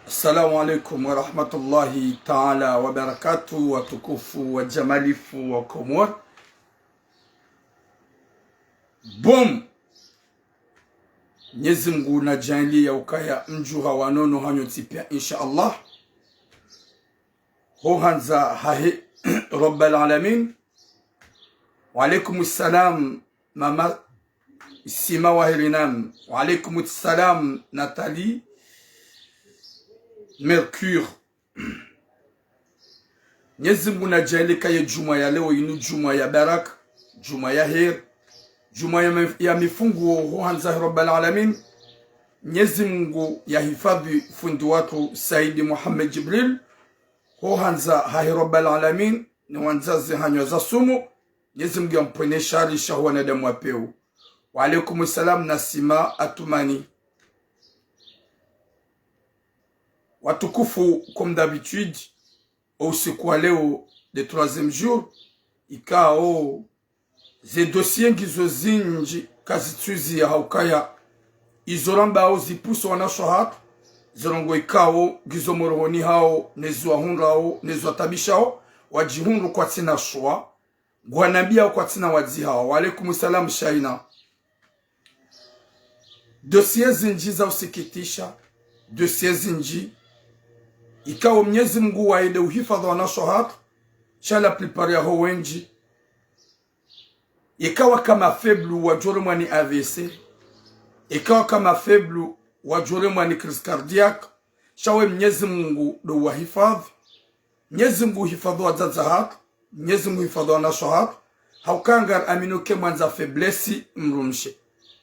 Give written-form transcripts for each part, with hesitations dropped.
Assalamu alaikum wa rahmatullahi ta'ala wa barakatuh wa tukufu wa jamalifu wa Komor. Boom! Mwenyezi Mungu na jalia ukaya mjuha wanono hanyo tipia insha Allah. Ho hanza hahe Rabbal alamin. Wa alaikum assalam mama Sima Wahirinam. Wa alaikum assalam Nathalie Mercure. Mwenyezi Mungu na jalia ya juma ya leo inu juma ya baraka, juma ya heri, juma ya mifungu huanza Rabbal alamin. Mwenyezi Mungu ya hifadhi fundi watu Saidi Muhammad Jibril huanza hahi Rabbal alamin ni wanzazi hanyo za sumu. Mwenyezi Mungu yampone shari shahwa na damu apeu. Wa alaikum assalam Nasima Atumani. Watukufu comme d'habitude au siku wa leo de 3e jour ikao ze dossier ngizo zinji kazituzi ya haukaya izoramba au zipuso wanashohat zirongo ikao gizo morohoni hao nezu wahunrao nezu watabishao wajihunru kwa tina shwa guanabia kwa tina wadzi hao. Wa alaikum salam shaina. Dossier zinji za usikitisha, dossier zinji ikawa Mwenyezi Mungu waide uhifadhi wanashohat shala plupart ya ho wenji ikawa kama feblu wajoremwa ni AVC, ikawa kama feblu wajoremwa ni crise cardiaque. Shawe Mwenyezi Mungu do wahifadhi, Mwenyezi Mungu hifadhi wa zazahat, Mwenyezi Mungu hifadhi wanashohat haukangar aminoke mwanza faiblesse mrumshe.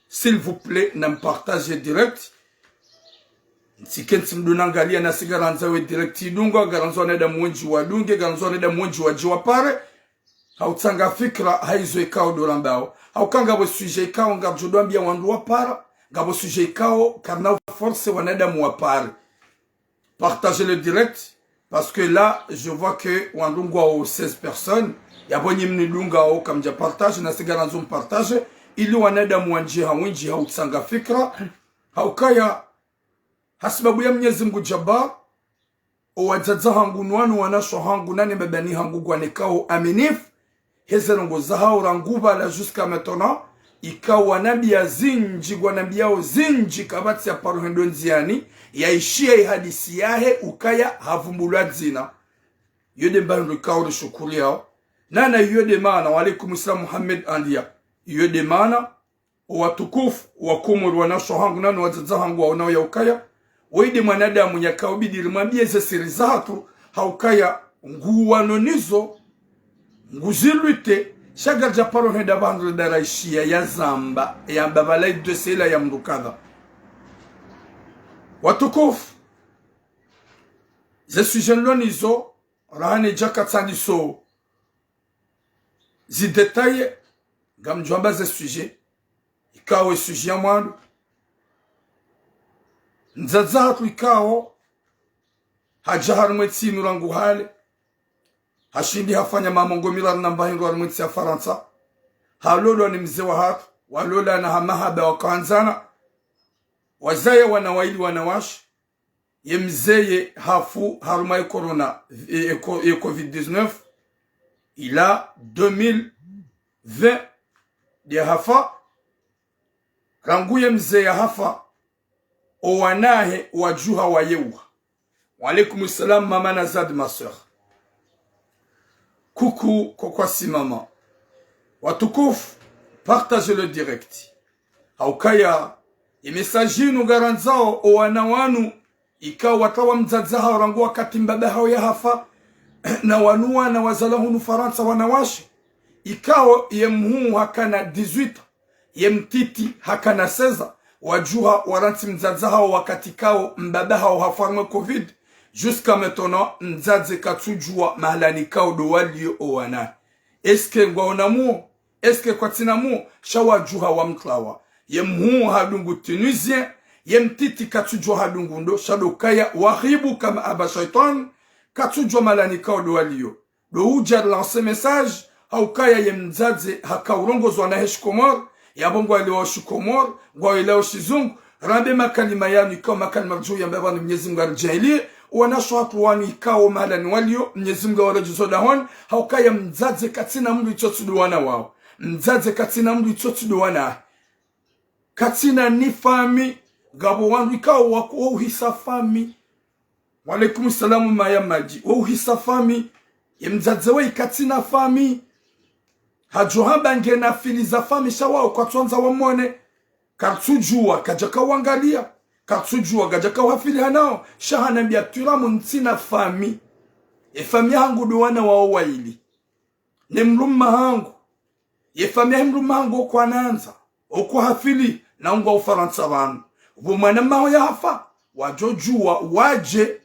S'il vous plaît na mpartage direct Sikensi mdunangalia na sigaranza we direkti idunga, garanzo neda mwenji wa dunge, garanzo neda mwenji wa jiwa pare. Hautanga fikra haizo ikao dorambao. Haukanga we suje ikao nga jodoambia wandu wa para. Nga we suje ikao karna force wa neda mwa pare. Partagez le direct, parce que là, je vois que wandungu wa 16 personnes. Yabonyi mnidunga wa kamja partage, na sigaranzo mpartage. Ili waneda mwanji hawinji hautanga fikra. Haukaya hasibabu ya Mwenyezi Mungu Jabbar owajaza hangu nwanu wanasho hangu nani mebani hangu gwanekao aminif hezerongo zahao ranguba la jusqu'à maintenant ikawa nabi ya zinji gwanabi yao zinji kabati ya paruhendo nziani ya ishia hadisi yahe ukaya havumbulwa zina yode mbanu ikao shukuri yao nana yode maana. Wa alaikum salam Muhammad Andia yode maana watukufu wakumuru wanasho hangu nani wajaza hangu wanao ya ukaya waide mwanadamu nyakao bidiri mwambie ze siri zatu haukaya nguwanonizo nguzilwite shagarja paro henda bandre daraishia ya zamba ya babalai dosela ya mdukadha. Watukufu ze sujenlonizo rahane jakatsaniso zi detaye gamjwamba ze suje ikawe suje ya mwandu nzazatu ikao hajahar mwetsi nurangu hale hashindi hafanya mamongo milana nambahindu wa mwetsi ya Faransa halolo ni mze wa hatu walola na hamahaba wakaanzana wazaya wanawaili wanawashi ye mzeye hafu harumai corona et COVID-19 ila 2020 de hafa rangu ye mzeye hafa owanahe wajuha wa yewa. Wa alaikum salam mama Nazad ma soeur. Coucou kokwasi mama. Watukufu partage le direct. Haukaya imesajinu garanzao owanawanu ikawa watawa mzazaha warangu wakati mbaba hao ya hafa na wanua na wazalahunu Faransa wanawashi ikawa yemhuu hakana 18 yemtiti hakana 16 wajuha waranti mzaza hao wakati kao mbaba hao hafarme COVID jusqu'à maintenant mzaze katujua mahalani kao do walio owana. Eske ngwa onamuo, eske kwa tinamuo, shawajuha wa mklawa. Yemhuu hadungu Tunisien, yemtiti katujua hadungu ndo, shadokaya wahibu kama aba shaitan, katujua mahalani kao do walio. Do uja lance message, haukaya yemzaze haka urongo zwana hesh Komor, yabongo ileo shikomor, ngwa ileo shizungu, rambe makalima yanu ikawa makalima juu ya mbeba Mwenyezi Mungu arjaili wanasho watu wanu ikawa mahalani walio Mwenyezi Mungu warajizoda hon haukaya mzaze katina mdu itotuduwana wao mzaze katina mdu itotuduwana katina ni fami gabo wanu ikawa wauhisa fami walaikum salamu mayamaji wauhisa fami mzaze wei katina fami hajohamba ngena fili za fami shawao kwa tuanza wamone kartujua kajaka wangalia kartujua kajaka wafili hanao shahana bia turamu ntina fami fami hangu duwana wao waili ni mlumma hangu fami mlumma hangu kwa nanza uko hafili na unga ufaransa wanu vumana mao ya hafa wajojua waje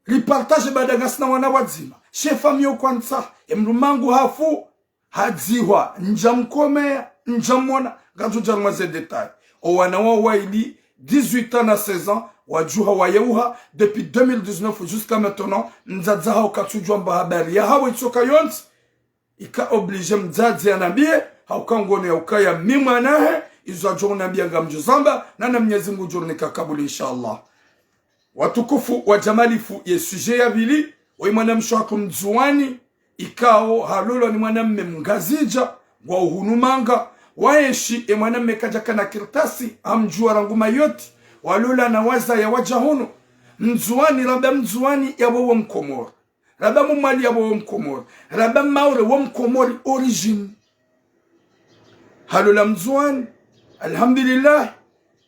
ripartage badagasina wana wazima fami ukwanza mlumma hangu hafu hadziwa njamkomea njamona gajo jarmaze détail o wana wa waili 18 ans na 16 ans wajuha wayeuha depuis 2019 jusqu'à maintenant nzaza hao katujwa mba habari ya hawa itsoka yonti ika oblige mzazi anambie haukangone ya ukaya mimwa nahe izo ajoro nambia ngamjuzamba na Mwenyezi Mungu joro nikakabuli inshallah watukufu wa jamalifu ye sujet ya vili wa imana mshwako mzuani ikao halolo ni mwanamme mngazija wa uhunumanga waeshi mwanamme kajaka na kirtasi amjua ranguma yote walula na waza ya wajahono mzuani raba mzuani ya wawo mkomori raba mumali ya wawo mkomori raba maure wa mkomori origin halula mzuani alhamdulillah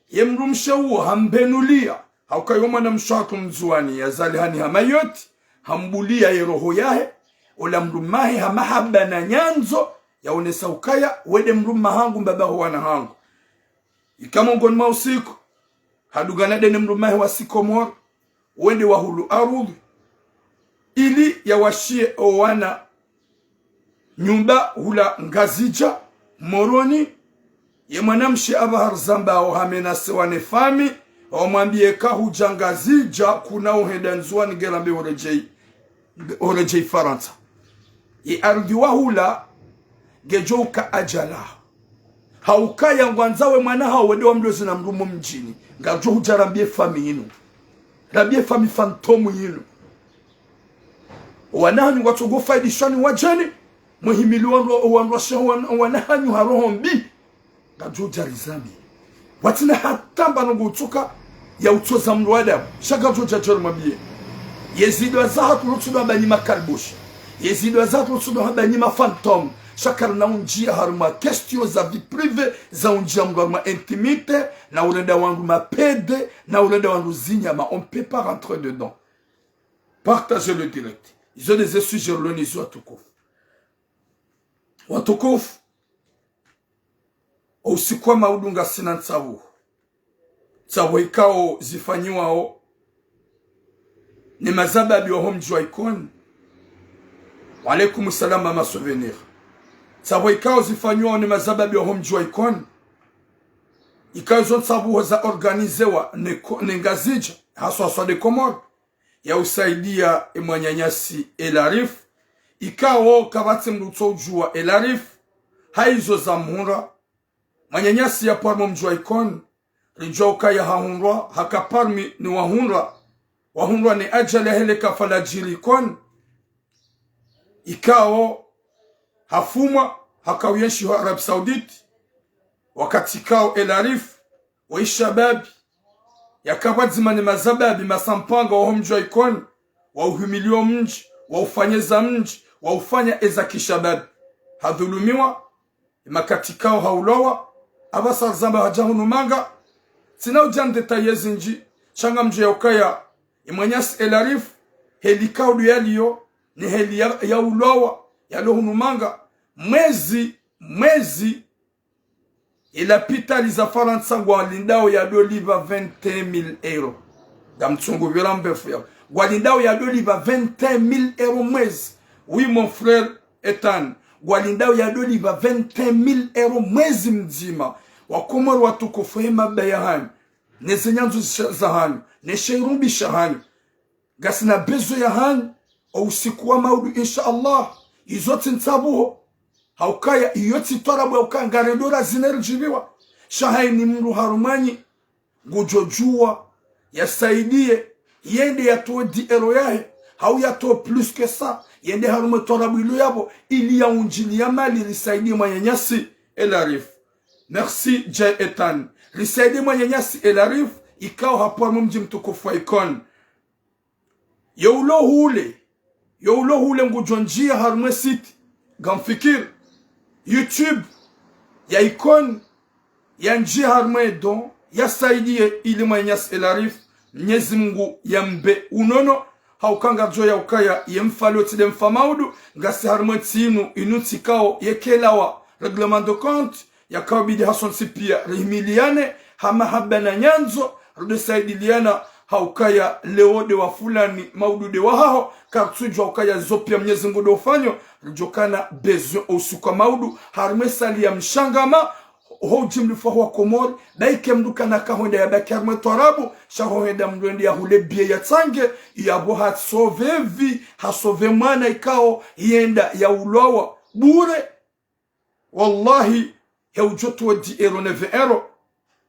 yemrumshawu hambenulia haukayoma na mshwako mzuani ya zalihani hamayoti hambulia yeroho yahe ola mrumahi hamahaba na nyanzo ya unesa ukaya wede mruma hangu mbabaho wana hangu ikama ngoni mausiku haduganade ni mrumahi wa sikomor wende wahulu arudhi ili ya washie owana nyumba hula ngazija moroni ye mwanamshi abahar zamba o hamena sewane fami o mwambie kahuja ngazija kuna uheda nzuani gelambe orejei Faransa ye arudhi wahula gejouka ajala haukaya ngwanzawe mwana hao wede wa mlozi na mrumo mjini ngajo hujarambie fami yinu rabie fami fantomu yinu wanahanyu watogo faidishani wajeni muhimili wanroshe wanahanyu haroho mbi ngajo hujarizami watina hatamba nungu utuka ya utoza mruada shaka jo jajoro mabie yezidu wa zahatu lutudu habanyima kalbushi yezidu wa zahatu lutudu habanyima fantomu chakar na unjia haruma question za vie privée za unjia mgaruma intimité na urenda wangu ma pede na urenda wangu zinyama on peut pas rentrer dedans partagez le direct ils ont des sujets relonizo watukufu usikwa maudunga sina tsawu ikao zifanyiwao ni mazababi wa homjwa ikon wa alaikum salam ma souvenir sabu ikao zifanywa ni mazababi wa homjwa ikon ikao zon sabu za organizewa ni ngazija haswa de Komor ya usaidia imwanyanyasi elarif ikao kabati mlutojua elarif haizo za mhura mwanyanyasi ya parmo mjwa ikon rijauka ya hahunra hakaparmi ni wahunra ni ajale heleka falajiri ikon ikao hafuma hakawiyeshi wa Arab Saudite wakati kao elarif wa ishababi yakabadzima ni mazababi masampanga wa homjwa ikon wa uhumilio mji wa ufanyeza mji wa ufanya eza kishababi hadhulumiwa makatikao haulowa abasa zamba hajahunumanga sina ujan detayezi nji changa mji ya ukaya imanyasi elarif helikao duyaliyo ni heli ya ulowa ya lohunumanga mwezi ilapita liza Faransa gwalindao ya doliva 21,000 euro damtungu vila mbefu ya gwalindao ya doliva 21,000 euro mwezi oui mon frère Ethan gwalindao ya doliva 21,000 euro mwezi mzima wakomoro watukufu hema beya hanyu nezenyanzu za hanyu nesheirumbi shahanyu gasina bezo ya hanyu au usiku wa maudu insha Allah izoti ntabuho haukaya iyoti torabu ya ukangaredora zinerjibiwa shahai ni mru harumanyi ngujojua yasaidie yende yatoe diero yahe hau yatoe plus que ça yende harume torabu ilu yabo ili ya unjili ya mali risaidie manyanyasi elarif. Merci Jay Etan. Risaidie manyanyasi elarif ikao hapo mji mtukufu wa Ikon. Yaulo hule ngujonjia harume siti gamfikir YouTube ya Ikon ya njia harume don yasaidie ili manyanyasi elarif. Mwenyezi Mungu yambe unono haukanga jo ya ukaya yemfalo tide mfamaudu ngasi harmoti inuti kao yekelawa reglement de compte ya kabidi hason sipia rehimiliane hama habana nyanzo rude saidiliana haukaya leode wa fulani maudude wa hao kartujo haukaya zopia Mwenyezi Mungu dofanyo rujokana bezo usuka maudu harmesali ya mshangama hoji mlifahu wa Komori daike mduka na kahonda ya baki harme torabu shahohenda mduende ya hule bie ya tange yabo hasove vi hasove mwana ikao yenda ya ulowa bure wallahi ya ujotu wa diero neve ero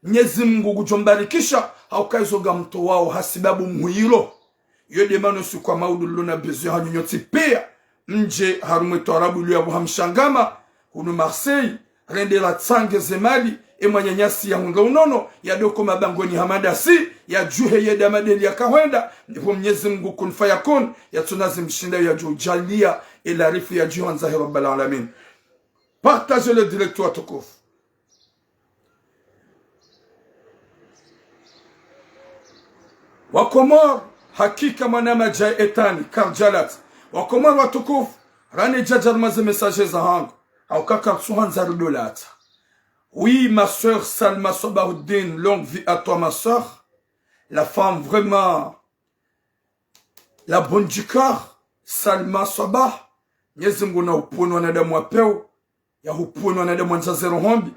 Mwenyezi Mungu kujombarikisha haukaizoga mto wao hasibabu muhilo yode mano sukwa maudu luna bezo ya hanyonyoti pia mje harme torabu ilo ya buhamshangama hunu Marseille rende la tsange zemali emanyanyasi ya hunga unono ya doko mabangoni hamadasi ya juhe yeda madeli ya kahwenda ndipo Mwenyezi Mungu kun fayakun ya tunazi mshinda ya jujalia elarifu ya juhan zahir rabbal alamin. Partagez le directoire tukufu. Wakomor hakika manama Jay Etani karjalat wakomor watukufu rane jajar maze messages za hangu oui, ma soeur Salma Sobahuddin, longue vie à toi, ma soeur. La femme vraiment, la bonne du cœur, Salma Sobah. Nyezungu na upono na damu apeo, ya upono na damu nzazero hombi.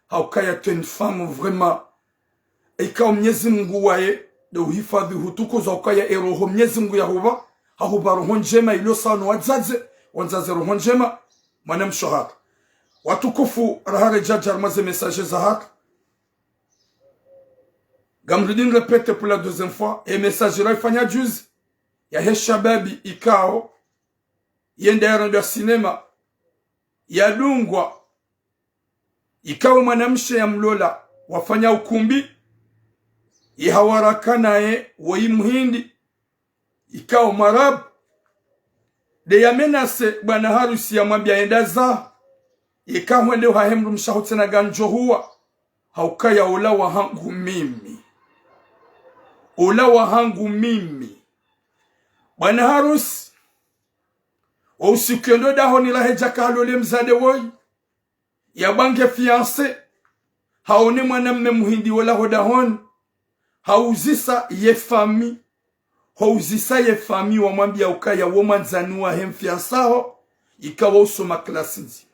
Haukaya tu une femme vraiment. Eka Nyezungu wae, de uhifadhi hutuko za ukaya eroho Nyezungu ya huwa. Hahubaro honjema ilo sanu wadzaze, wanzazero honjema, manem shohak. Watukufu rahare jajar maze messages za hak. Gamrudin répète pour la deuxième fois. Et message là ifanya juzi. Ya he shababi ikao. Yende ya cinema. Ya dungwa. Ikao mwanamshe ya mlola. Wafanya ukumbi. Ihawarakana ye. Wai muhindi. Ikao marab. De ya menase bwana harusi ya mwambia endaza. Ikamwende hahemru mshahuti na ganjo huwa. Haukaya ulawa hangu mimi. Ulawa hangu mimi. Bwana harusi. Wa usikendo daho nilaheja kahalole mzade woy. Ya bange fiancé. Haone mwanamme muhindi wala hodahon. Hauzisa ye fami. Hauzisa ye fami wa mwambia ukaya womanzanua hem fiansaho. Ikawa usoma klasi.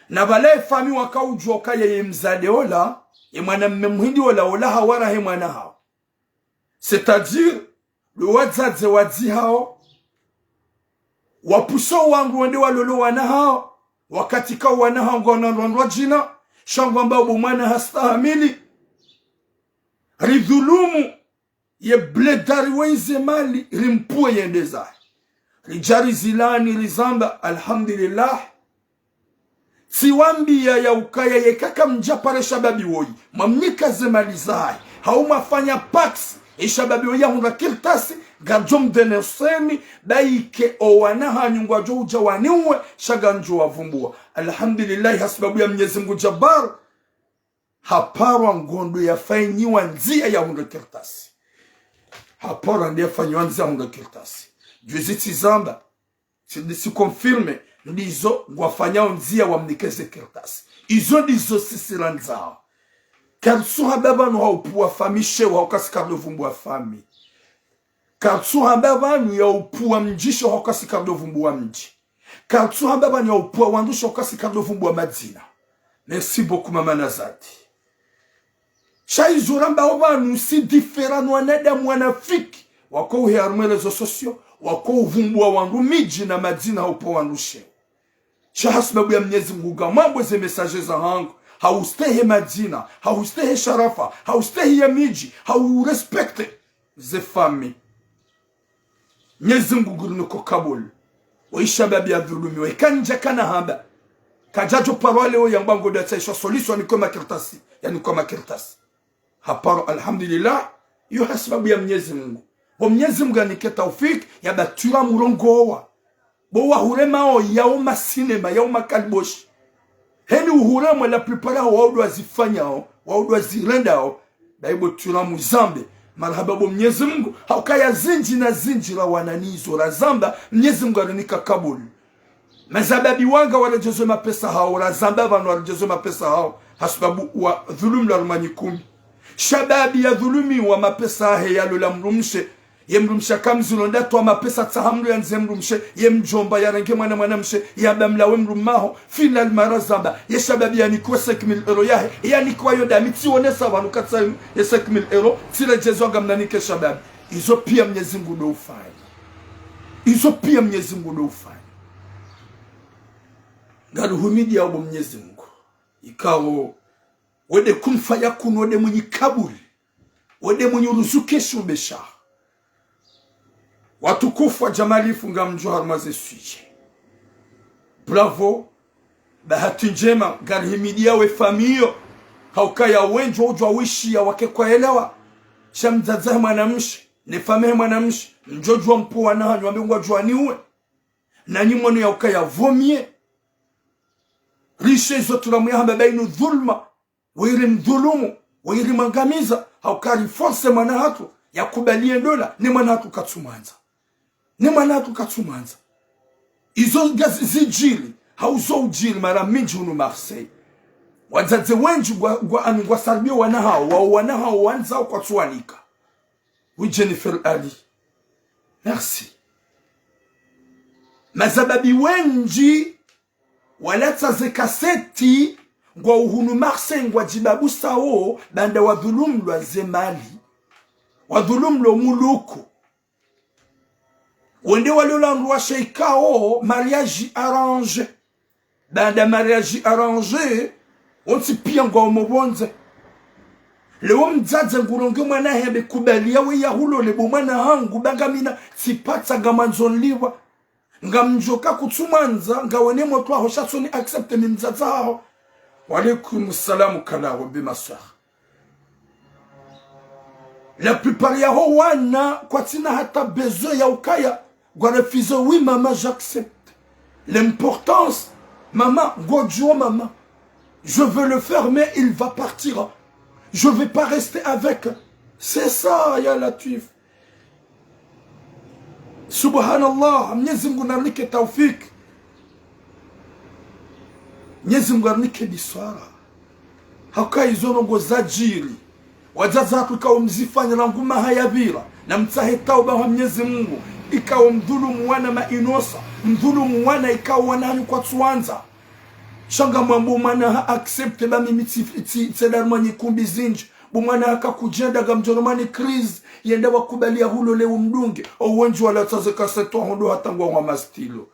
Na bale fami wakaujua kaya ye mzade ola, ye mwanamme muhindi ola hawara he mwana hao. C'est-à-dire, le wadzaze wadzi hao, wapuso wangu wende walolo wana hao, wakatika wana hao ngona jina, shangu ambao mwana hastahamili, ridhulumu, ye bledari weze mali, rimpuwe yendezai. Rijari zilani rizamba, alhamdulillah, siwambia ya ukaya ye kaka mjapare shababi woyi. Mamnika zemalizai. Haumafanya pax. E shababi woyi ya hunga kiltasi. Gajom deneseni. Daike owana hanyungwa jo ujawaniwe. Shaganjo wavumbua. Alhamdulillah hasbabu ya Mwenyezi Mungu Jabbar. Haparwa ngondo ya fanyiwa nzia ya hunga kiltasi. Haparwa ndia fanyiwa nzia ya hunga kiltasi. Juiziti zamba. Si confirme. Ndizo wafanya nzia wa mnikeze kirtasi. Izo ndizo sisiranzao. Karsu hababa no haupua fami shewa haukasikablo vumbu wa fami. Karsu hababa no ya upua mjisho haukasikablo vumbu wa mji. Karsu hababa no ya upua wandusho haukasikablo vumbu wa madina. Merci beaucoup mama Nazati. Shaizuramba obanu si diferano wanada mwanafiki. Wako uhearume rezo sosio. Wako uvumbu wa wandu miji na madina haupua wandu shewa. Shahasbabu ya Mwenyezi Mungu mambo ze messages za hangu haustehe majina, haustehe sharafa, haustehe ya miji, haurespekte ze fami. Mwenyezi Mungu niko kabul waishababi ya dhulumi waikanja kana hamba kajajo parwale o yambango da tsaisha solution ni kama kirtasi, yani kama kirtasi haparo. Alhamdulillah yo hasbabu ya Mwenyezi Mungu. Bo Mwenyezi Mungu anike taufik ya batura murongowa bo wa hurema o yauma sinema yauma kalboshi heni uhurema la prepara waudu azifanyao waudu azirendao daibo tura muzambe. Marhaba bo Mwenyezi Mungu haukaya zinji na zinji la wananizo la zamba. Mwenyezi Mungu anika kabul mazababi wanga wanajezo mapesa hao la zamba vanu wanajezo mapesa hao hasbabu wa dhulum la rumani kumi. Shababi ya dhulumi wa mapesa he ya lula mrumshe ye mrumsha kamzulonda tuwa mapesa tahamlu ya nze mrumshe ye mjomba ya renge mwana mshe ya bamlawe mrumaho final marazamba ye shababi ya nikuwa 5,000 euro yahe ya nikuwa yodami tiwonesa wanu katsa ya 5,000 euro tira jezo nga mnanike shababi. Izo pia Mwenyezi Mungu do ufanya, izo pia Mwenyezi Mungu do ufanya. Ngadu humidi ya ubo Mwenyezi Mungu ikawo wede kumfaya kuno wede mwenye kabuli wede mwenye uruzuke shubesha watukufu wa jamalifu nga mjohar maze suije. Bravo bahati njema garihimidia we famiyo haukaya wenjo ujwa wishi ya wake kwa elewa shamzazahe mwanamshi nefamehe mwanamshi njojwa mpuwa na hanyu wambingwa jwa niwe na nyimwanu ya ukaya vomie rishe izo tunamuya bainu dhulma wiri mdhulumu wiri mangamiza haukari force mwana hatu ya kubalie dola ni mwana hatu katsumanza ni mwana hatu katsumanza. Izo zijili hauzo ujili mara minji unu Marseille wazaze wenji gwa sarbio wana hao wanzao kwa tuwanika. Oui Jennifer Ali merci. Mazababi wenji waleta ze kaseti ngwa uhunu Marseille ngwa jibabu sao banda wadhulumu lwa zemali wadhulumu lo muluku wende waliola nruwa sheikao mariage arrange banda mariage arrange onti pia ngwa umobonze leo mzaze nguronge mwana hebe kubalia we ya hulo lebo mwana hangu bangamina sipata gamanzonliwa ngamjoka kutsumanza ngawene motwa hoshatsoni accepte mi mzaza hao. Walaikum salam kalawo bimasah. La plupart ya ho wana kwa tina hata besoin ya ukaya gwa refuser. Oui maman j'accepte. L'importance maman gojo maman je veux le faire mais il va partir. Je vais pas rester avec. C'est ça ya Latif. Subhanallah. Mwenyezi Mungu narnike taufik. Mwenyezi Mungu arnike biswara. Haka izono ngo zajiri. Wajaza hatu ikawa mzifanya na nguma hayabira. Na mtahe tauba wa Mwenyezi Mungu. Ikawa mdhulumu wana mainosa. Mdhulumu wana ikawa wanani kwa tuanza. Shanga mwambu mwana ha accepte ba mimi tsedarma nyikumbi zinji. Bumwana haka kujenda gamjoromani kriz. Yenda wakubalia hulo leo mdunge. Owenju wala tazeka seto hondo hatangwa wa mastilo.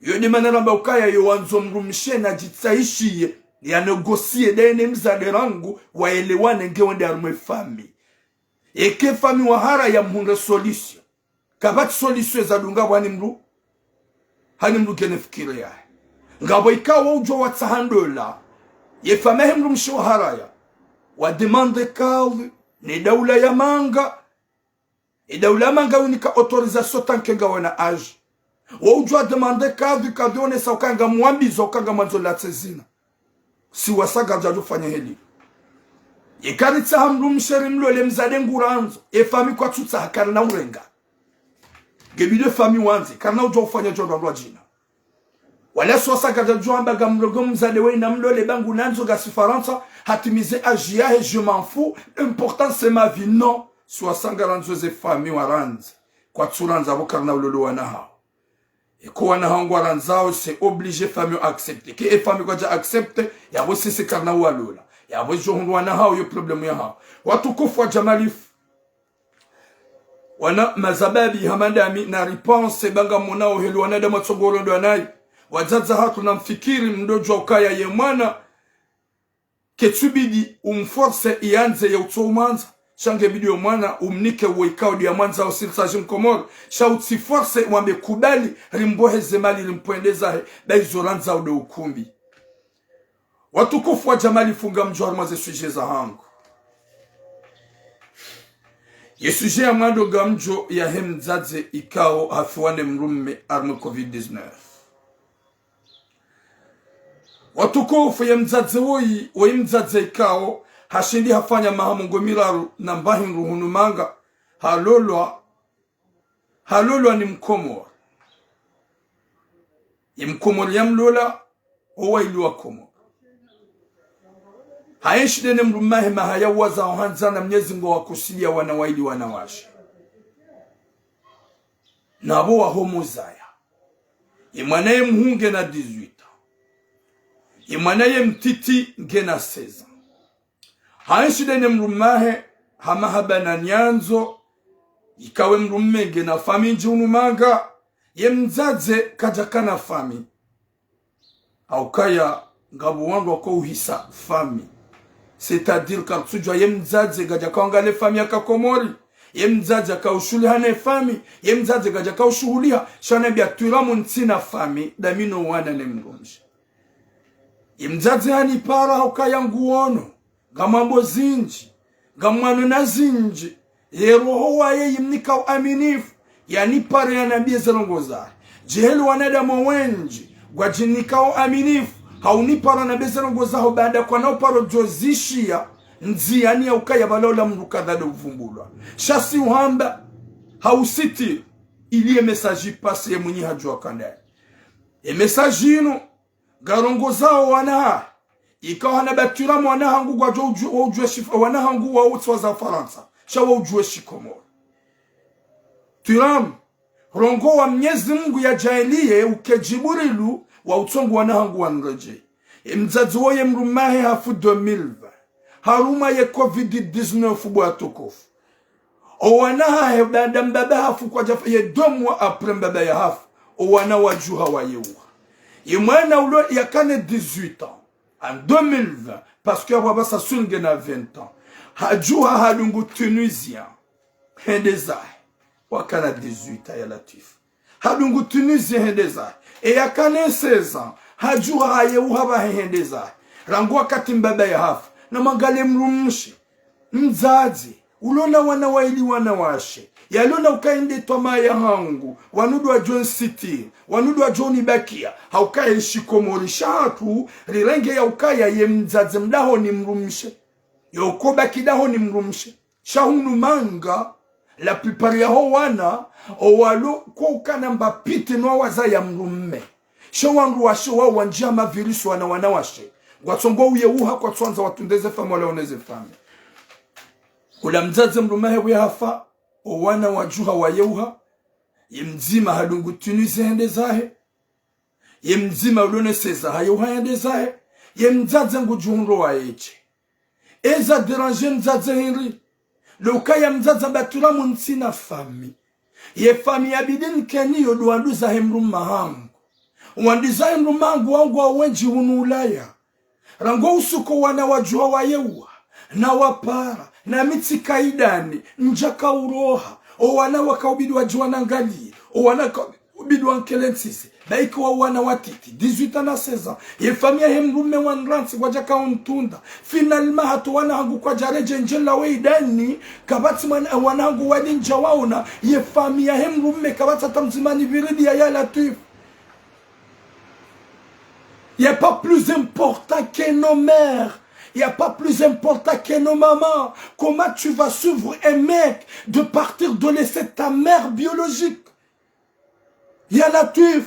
Yoni manaramba ukaya yowanzo mrumishe na jitsaishiye ya negosie dene mzade rangu waelewane ngewende arume fami. Eke fami wahara ya mhunde solution. Kabati solution za dunga wani mru. Hani mru kene fikire ya. Ngabo ikawa ujo watsahandola. Ye famehe mrumishe wahara ya. Wa demande kawi. Ni daula ya manga. E daula ya manga unika autorisation tanke nga wana age. Waujua demande kadhi kadhione sa ukanga muambizo ukanga manzo la tsezina. Si wasaga jaju fanya heli. Yekari tsa hamru msheri mlole mzade nguranzo. E fami kwa tutsa hakari na urenga. Gebide fami wanzi. Karna ujua ufanya jodo alwa jina. Wale wasaga jaju ambaga mlogo mzade we na mlole bangu nanzo gasi faransa. Hatimize ajiahe je m'en fous. L'important c'est ma vie. Non. Si wasaga ranzo ze fami waranzi. Kwa tsuranza wakarna ulolo wanaha. Et quand on a un guaranzao, c'est obligé famille accepter. Que famille quand accepte, il y a aussi ce carna ou alola. Il y a aussi on doit na eu problème ya ha. Watu kufwa jamalif. Wana mazababi hamandami na riponse banga munao helu wanada matsogoro ndo anai. Wazaza hatu na mfikiri mdojo ukaya ye mwana. ketubidi umforce ianze ya utsomanza shange bidio mwana umnike uikao dia mwanza usilsaji mkomoro sha utiforce wambe kubali rimbohe zemali rimpoendeza daizoranza ude ukumbi watukufu wa jamali funga mjwari maze suje za hangu yesuje ya mwando gamjo ya hemzaze ikao hafiwane mrumme arme COVID-19 watukufu ya mzaze woi mzaze ikao hashindi hafanya mahamungo miraru na mbahi ruhunu manga halolwa ni mkomor imkomor yamlola owa iluwa komor haishidene mrumahe mahaya waza ohanza na mnyezi ngo wakusilia wanawaili wanawashi nabo wa homo zaya imanaye mhunge na 18 imanaye mtiti nge na 16 haishidene mrumahe hamahaba na nyanzo ikawe mrumme nge na fami njunumanga ye mzaze kajakana fami aukaya ngabu wangu wako uhisa fami c'est-à-dire quand tu dois yemzaze gaja kaangale fami akakomori yemzaze kaushuli hane fami yemzaze gaja kaushuhulia shana bia turamu ntina fami damino wana ne mrumshi yemzaze hani para hokaya nguono gamambo zinji gamano na zinji yeroho waye yimnika aminifu yani pare ya nabii zelongoza jehelu wanadamu wenji gwajinika aminifu haunipara na bezerongo zaho baada kwa nao paro jozishia nziani ya ukaya balola mrukadhada uvumbulwa shasi uhamba hausiti ilie mesaji pasi ya mwenye hajua kandani mesaji ino garongo zao wanaha ikawa hanabaturamu wanahangu kwa wanahangu wa utwa za Faransa shawa ujue shikomoro turamu rongo wa mnyezi Mungu ya jailie ukejiburilu wa utongu wanahangu wanreje mzazi woye mrumahe hafu 2020 haruma ye COVID-19 bwa tukufu o wanaha baada mbaba hafu kwa jafa ye 2 mois après mbaba ya hafu o wana wajuha wa yewa imwana ulo yakane 18 ans en 2020 parce que waba sa sunge na 20 ans hajuha halungu tunisien hendezai wakana 18 ya latif halungu tunisien hendezai e yakane 16 ans hajua hayeuha bahendeza rangu wakati mbaba ya hafu na magale mrumshi mzazi ulona wana waili wana washe yalona ukaende toma ya hangu wanudu wa John City wanudu wa John Bakia haukaye shikomori shatu rirenge ya ukaya ye mzazi mdaho ni mrumshe yokoba kidaho ni mrumshe shahunu manga la plupart ya ho wana owalo kwa ukana mbapite no waza ya mrumme shawangu washe wa wanjama virusi wana washe watsongo uyeuha kwa twanza watundeze famo wala oneze famo kula mzazi mrumahe wihafa owana wajuha wayeuha yemzima halungu tunise hende zahe yemzima ulone seza hayeuha hende zahe yemzazi ngujuhunro wa eche eza deranger mzazi henri lokaya mzazi baturamu nsina fami ye fami abidin keni yoduanduza hemruma hangu wandiza hemrumangu wangu wa wenji hunu ulaya rango usuko wana wajua wayewa na wapara na mitsi kaidani njaka uroha o wana wakaubidi wajua nangali o wana ubidi wankelensisi baiki wa wana watiti 18 na 16 ans ye famia hemrume wanransi wajaka untunda finalima hatu wana hangu kwa jareje njela weidani kabati wana hangu wadinja wauna ye famia hemrume kabata tamzimani viridi ya latif. Il n'y a pas plus important que nos mères. Il n'y a pas plus important que nos mamans. Comment tu vas suivre un mec de partir de laisser ta mère biologique? Ya Latif,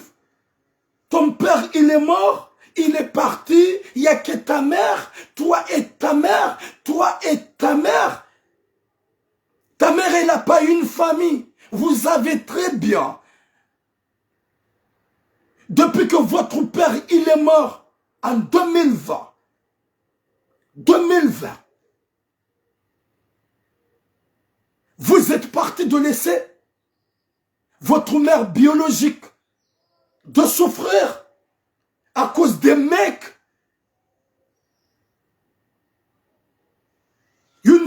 ton père il est mort, il est parti, il n'y a que ta mère, toi et ta mère, toi et ta mère. Ta mère elle n'a pas une famille. Vous avez très bien. Depuis que votre père il est mort en 2020, vous êtes parti de laisser votre mère biologique de souffrir à cause des mecs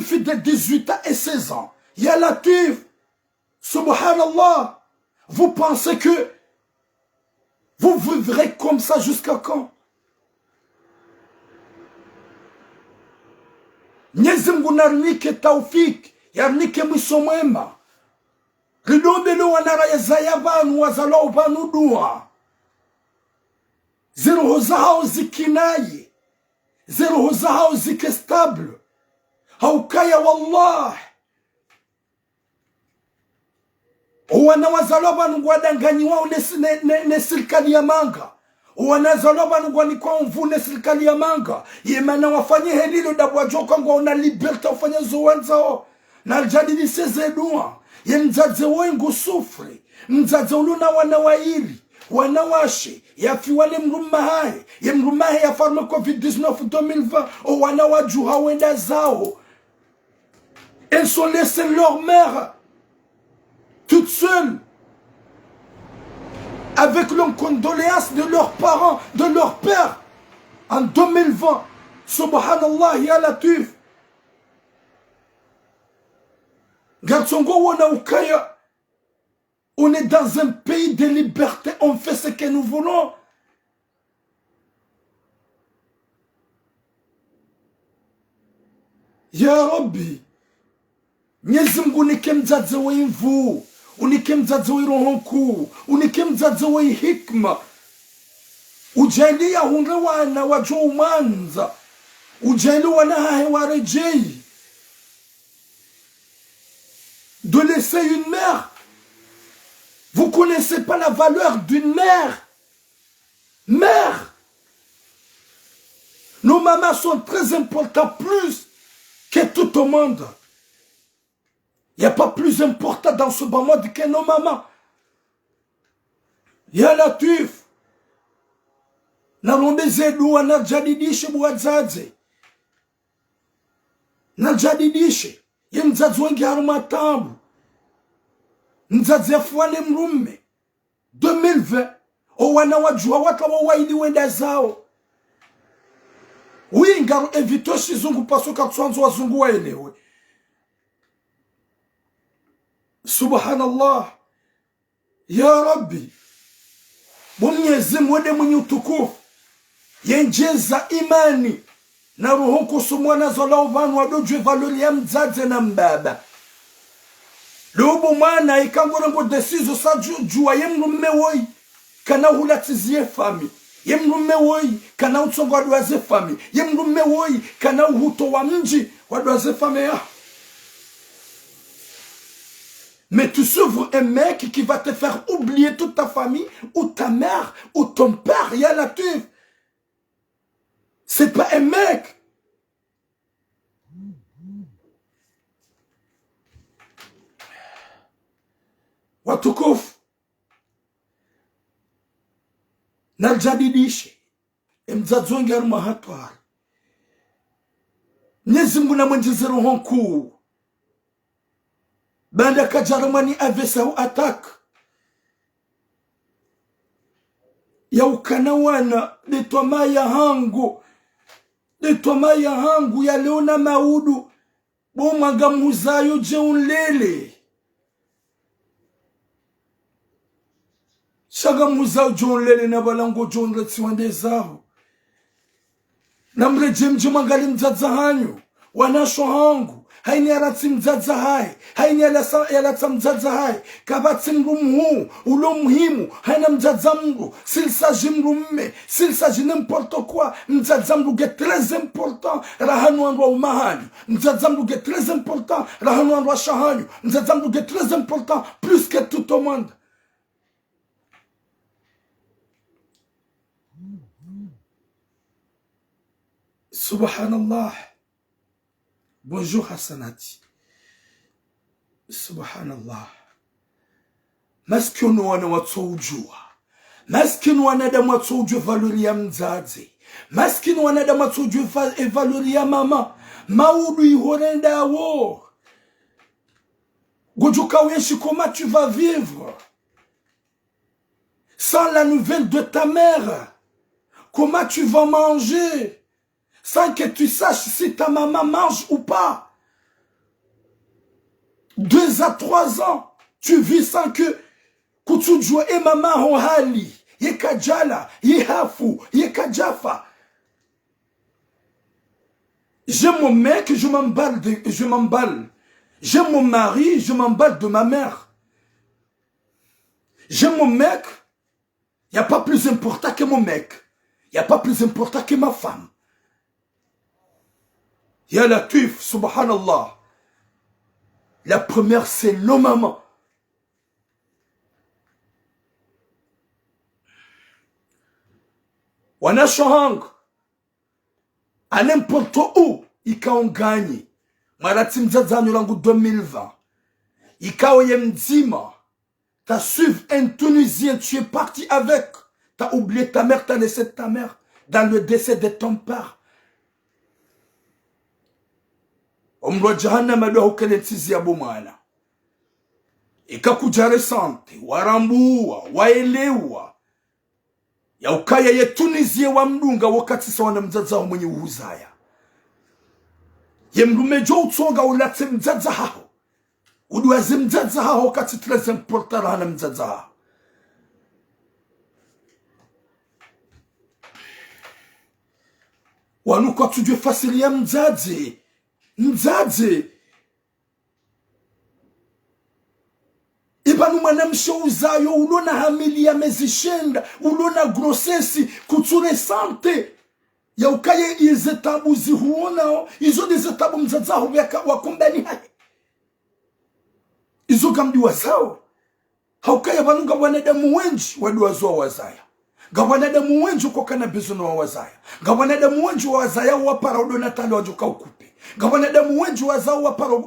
fille de 18 ans et 16 ans. Ya Latif, subhanallah, vous pensez que vous vivrez comme ça jusqu'à quand? Mwenyezi Mungu narnike taufik, yarnike mwiso mwema. Ridombelo wanarayeza ya vanu wazalo vanu dua. Zero zao zikinaye. Zero zao zike stable. Haukaya wallah. Wana wazalo vanu wadanganyi wao ne serikali ya manga. Wanazaloba nungwani kwa mvune serikali ya manga. Yemana wafanye helilo dabu wajoka ngwa una liberta wafanye zuwanzao. Na aljadili seze dua. Ye mzaze wengu sufri. Mzaze uluna wanawairi. Wanawashe. Yafi wale mrumahae. Ye mrumahae ya farma COVID-19 2020. O wanawajuha wenda zao. Elles sont laissées leur mère. Toutes seules. Avec leurs condoléances de leurs parents, de leur père, en 2020. Subhanallah, ya Latif. Gatsongo wana ukaya. On est dans un pays de liberté, on fait ce que nous voulons. Ya Rabbi, Mwenyezi Mungu nikemzaze wevu. Unike mzazi wa rohonku, unike mzazi wa hikma, ujalia hunre wana wajua umanza, ujalia wana hahe warejei. De laisser une mère. Vous connaissez pas la valeur d'une mère. Mère. Nos mamans sont très importantes, plus que tout au monde. Il n'y a pas plus important dans ce bas monde que nos mamans. Ya Latif. Narombeze dua najadidishe buwazaze. Najadidishe. Ye mzazi wengi haruma tabu. Mzazi afuane mrume. 2020. O wana wajua watu wa waili wenda zao. Wingaru evitoshi zungu pasuka kusuanzu wa zungu waelewe. Subhanallah. Ya Rabbi. Mwenyezi mwede mwenye utukufu. Yenjeza imani. Na roho kusumwana zola uvanu wadojwe valori ya mzaze na mbaba. Lubu mana ikangura ngo desizo sa juwa yemrume woi. Kana hulatizie fami. Yemrume woi. Kana utsongo waduaze fami. Yemrume woi. Kana uhuto wa mji waduaze fami ya. Mais tu sauves un mec qui va te faire oublier toute ta famille, ou ta mère, ou ton père, ya Latif. C'est pas un mec. Watukufu. Naljadidishe. Mzazi aruma hatwari. Mwenyezi Mungu na mwenjeze roho kuu. Banda kajarumani avesa u attack. Ya ukanawana detwama ya hangu. Detwama ya hangu ya leona maudu. Bomaga muzayo je unlele. Shaga muzayo je unlele na balango je unleti wande zao. Namre jemje mangali mzaza hanyu. Wanasho hangu. Haini yarati mzaza hai. Haini yarata mzaza hai. Kabati mrumu. Ulo muhimu. Haina mzaza mru. S'il s'agit mrumme. S'il s'agit n'importe quoi. Mzaza mru est très important. Rahanu andwa umahani. Mzaza mru est très important. Rahanu andwa shahani. Mzaza mru est très important. Plus que tout au monde. Subhanallah. Bonjour Hassanati. Subhanallah. Maskini wana watsojua. Maskini wanadamu watsojua valori ya mzazi. Maskini wanadamu watsojua valori ya mama. Maudu ihorenda wo. Gojuka weshi comment tu vas vivre sans la nouvelle de ta mère. Comment tu vas manger sans que tu saches si ta maman mange ou pas. 2 à 3 ans, tu vis sans que kutujua e mama ho hali, ye kajala, ye hafu, ye kajafa. J'aime mon mec, je m'emballe. J'aime mon mari, je m'emballe de ma mère. J'aime mon mec, il n'y a pas plus important que mon mec. Il n'y a pas plus important que ma femme. Ya Latif, subhanallah. La première, c'est nos mamans. Wanashahang. À n'importe où, ika on gagne. Marati mzazanyo langu 2020. Ika oye mzima. T'as suivi un Tunisien, tu es parti avec. T'as oublié ta mère, t'as laissé ta mère dans le décès de ton père. Omro jahannam alo hukele tizi ya bomana. Ika kujare sante, warambua, waelewa. Ya ukaya ye Tunisien wa mdunga wakati sawa na mzaza mwenye uhuzaya. Ye mlumejo utsonga ulate mzaza hao. Uduaze mzaza hao wakati très important hana mzaza hao. Wanuka tujue fasili ya mzazi. Mzazi. Ibanu mwanamshe uzayo ulona hamili ya mezishenda. Ulona grossesi kuture sante. Ya ukaye izetabu zihuonao. Izo dizetabu mzaza hao wakumbeni hai. Izo gamdi wazao. Haukaya wanunga wanadamu wenji waduwazoa wazaya. Ga wanadamu wenji kwa kana bizono wa wazaya. Ga wanadamu wenji wa wazaya wapara udonatali wajoka ukupe. Ga wanadamu wenji wazao wapara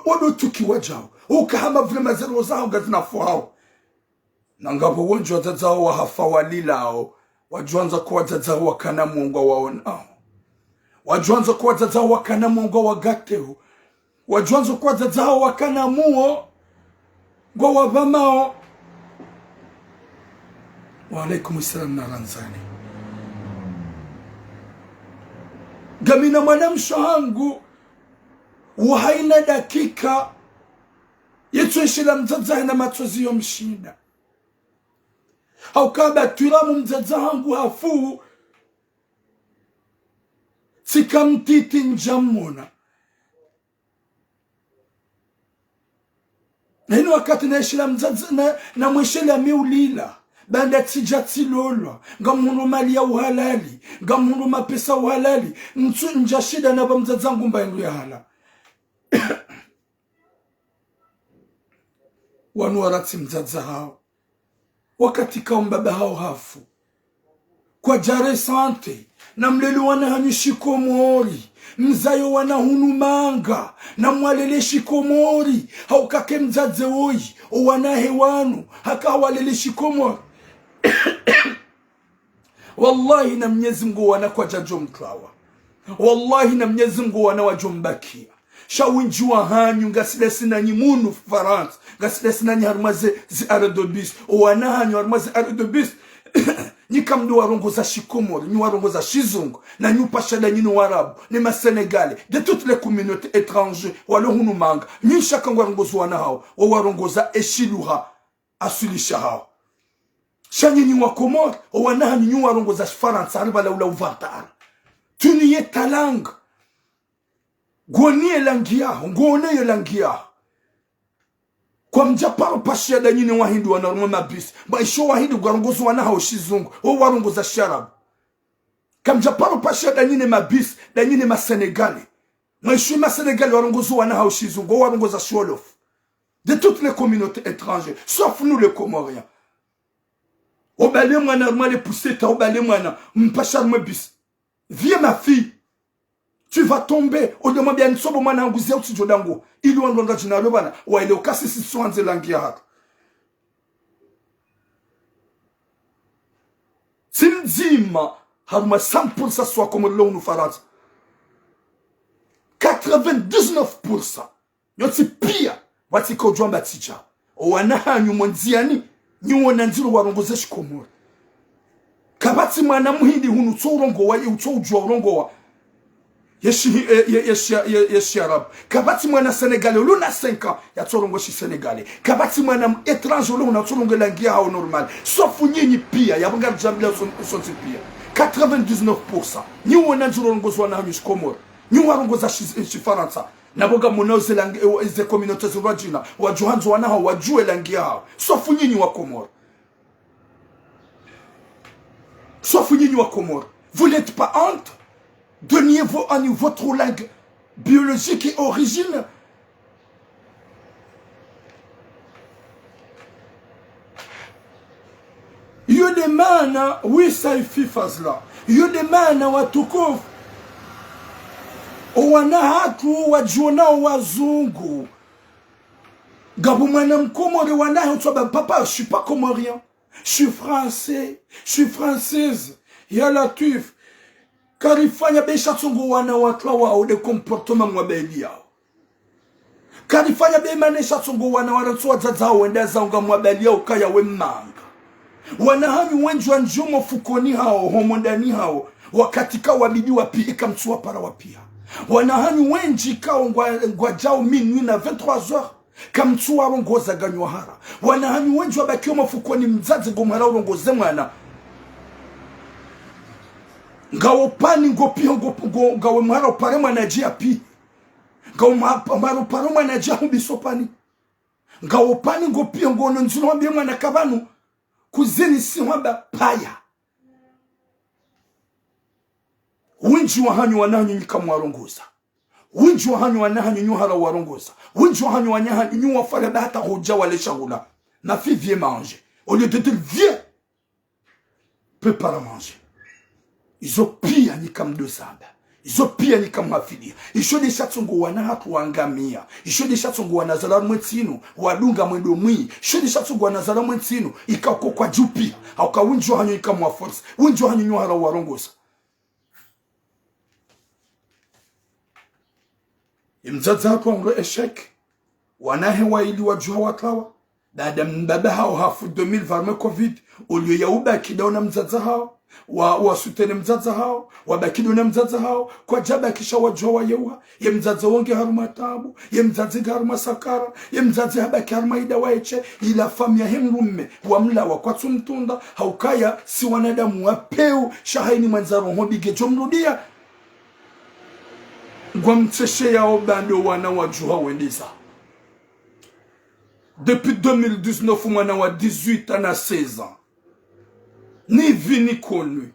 wadotuki wajao. Ukahama vile mazero zao gazina fuhao. Na ngabo wenji wazao wa hafa walilao. Wajuanza kwa wazao wakana munga waonao. Wajuanza kwa wazao wakana munga wagateo. Wajuanza kwa wazao wakana muo. Gwa wabamao. Wa alaikum salam na ranzani. Gamina mwanamsho hangu. Wahaina dakika. Yetu ishila mzaza na matozi yo mshida. Haukaba turamu mzaza hangu hafu. Sika mtiti njamona. Neno wakati na ishila mzaza na mwishila miulila. Banda tijati lolo. Gamundu mali ya uhalali. Gamundu mapesa uhalali. Ntu njashida na bamzaza ngumba yendu ya hala. Wanu warati mzaza hao. Wakati kaumbaba hao hafu. Kwa jare sante. Na mlelu wana hanyu shikomori. Mzayo wana hunumanga. Na mwalele shikomori. Haukake mzaze oi. O wana hewanu. Haka walele shikomori. Wallahi na Mwenyezi Mungu wana kwa jajo mklawa. Wallahi na Mwenyezi Mungu wana wajombakia. Shawinjua hanyu ngasilesi na nyimunu France. Ngasilesi na nyiharumaze zi aredobis. Wana hanyu harumaze aredobis. Nikamdu warongo za shikomori. Ni warongo za shizungu. Na nyupashada nyinu warabu. Ni ma Sénégalais. De toutes les communautés étrangères. Walo hunu manga. Nyishaka warongo za wana hao. Warongo za eshiluha. Asulisha hao. Shani ni wakomori. Wana hanyu warongo za France. Hariba la ula uvatara. Tuniye talanga. Gwonie langia, ngone langia. Kwa mjaparo pashia da nyine wahindi wanaruma mabisi. Ba isho wahindi gwarongozo wanaha ushizungu. O warongoza sharabu. Kwa mjaparo pashia da nyine mabisi, da nyine ma Sénégalais. Ma isho ma Sénégalais warongozo wanaha ushizungu. O warongoza sholof. De toutes les communautés étrangères. Sauf nous les Comoriens. O bale mwana armale pousseta, o bale mwana. Mpashar mabisi. Viens ma fille. Tu vas tomber. O demande bien sobo mwana nguzi au tijodango. Ili wandonga jinalo bana. Wa ile okasi si swanze langia hatu. Simzima. Haruma 100% soit comme l'on nous farate. 99%. Yoti pia. Wati kojwamba ticha. O wanaha nyumonziani. Nyuona nziro warongoze shikomori. Kabati mwana muhindi hunu tso urongo wa. Utso ujwa urongo wa. yeshi Arab. Kabati mwana Sénégalais, l'on a 5 ans, ya tsolongo shi Sénégalais. Kabati mwana étranger, l'on a tsolongo langia au normal. Sauf ni pia, ya bunga jambia son pia. 99%. Ni wana tsolongo zwana hanyu Komor. Ni warongo za shi Faransa. Naboga mona ze communautés wajina, wajuhanzo wana hao wajue langia hao. Sauf ni wa Komor. Sauf ni wa Komor. Vous n'êtes pas honte de nier votre langue biologique et origine. Yodemana, oui, ça y fait fazla. Yodemana watukufu. Owana hatu wajona wazungu. Gabumana mkomori wana hatu papa, je suis pas comorien. Je suis français. Je suis française. Yala tuif. Karifanya besha tsungu wana watla wao de comportement mwabeli yao. Karifanya be manesha tsungu wana waratsuwa zazao wenda zaunga mwabeli yao kaya we manga. Wanahanyu wenjwa njumo fukoni hao, homondani hao, wakatika wabidi wapiika mtsuwa para wapia. Wanahanyu wenji kao ngwajao minui na 23 heures, kamtsuwa rongoza ganywa hara. Wanahanyu wenjwa bakio mafukoni mzazi gomara rongoze mwana. Ngawo pani ngopi ngawo mara pare manager pi ngawo mara pare manager hubisopani ngawo pani ngopi ngono nzuno mbi mwana kabanu kuzeni si waba paya winji wa hanyu wananyu nikamwarongoza winji wa hanyu wananyu nyuhara warongoza winji wa hanyu wananyu nyuwa fara hata hoja wale shagula na fi vieux manger au lieu de dire vieux prépare à manger. Izo pia ni kam dosamba. Izo pia ni kam hafidia. Isho de shatsongo wana hatu wangamia. Isho de shatsongo wana zala mwetinu. Wadunga mwendo mwi. Isho de shatsongo wana zala mwetinu. Ikauko kwa jupi. Hauka winjo hanyo ikamu wa force. Winjo hanyo nyuhara warongosa. Imzaza hatu wango eshek. Wanahe wa ili wajua watawa. Dada mbaba hao hafu 2020 COVID. Ulio ya uba kidaona mzaza hao. Wasutene mzaza hao, wabakido na mzaza hao, kwa jaba kisha wajua wa yewa, ye mzaza wonge haruma tabu, ye mzazi haruma sakara, ye mzazi habaki haruma ida waeche, ila famia hemrume, wamlawa kwa tumtunda, haukaya si wanadamu wapeu, shahaini manzaro hobige jomrudia, gwamteshe ya obando wana wajua wendeza. Depuis 2019, mwana wa 18 ans na 16 ans. Ni vini konu.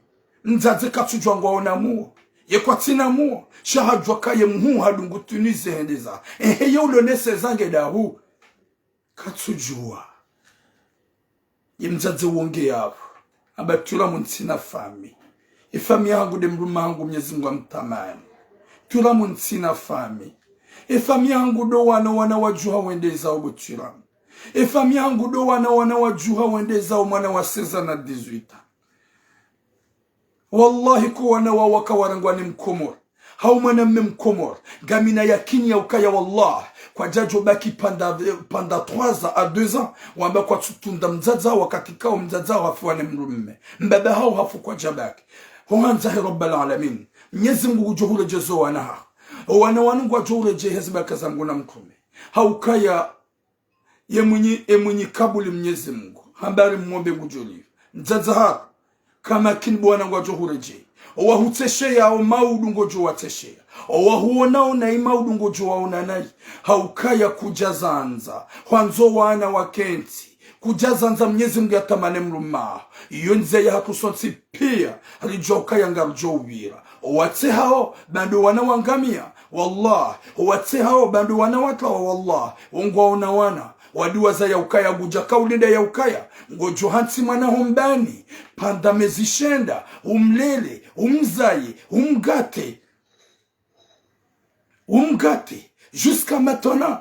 Nzaze katujwa ngwa onamuo. Ye kwa tina muo. Shahadwa kaye mhu hadungu tunize hendeza. Ehe yo lone sezange da hu. Katujwa. Ye mzaze wonge yavu. Abatula muntina fami. E fami yangu de mruma hangu mnyezi mwa mtamani. Tula muntina fami. E fami yangu do wana wajuha wendeza obutula. E fami yangu do wana wajuha wendeza umwana wa 16 na 18. Wallahi kuwana wawaka warangwa ni mkomor. Haumana mkomor. Gamina yakini ya ukaya wallah. Kwa jajo baki panda 3 à 2 ans. Wamba kwa tutunda mzaza wakati kao mzaza wafuwane mrumme. Mbaba hao hafu kwa jabaki. Huanzahi Rabbal Alamin. Mnyezi Mungu ujuhure jezo wanaha. Wanangu wajuhure jehezba kazangu na mkume. Haukaya ye kabuli Mwenyezi Mungu. Habari mwombe ngujuli. Mzaza haka. Kama kinbuwana wajuhureje. Owa huteshe ya o maudu ngojo wateshe. Owa huonao na imaudu ngojo waonanai. Haukaya kujazanza. Hwanzo wana wakenti. Kujazanza Mwenyezi Mungu yatamane mruma. Yonze ya hakusonsi pia. Halijoka yangarjo uwira. Owate hao bando wana wangamia. Wallah. Owate hao bando wana watlawa wallah. Ongwa wana. Waduwa za ya ukaya gujaka ulinda ya ukaya. Ngojo hansi mana humbani. Panda mezishenda. Umlele. Umzaye. Umgate. Jusqu'à maintenant.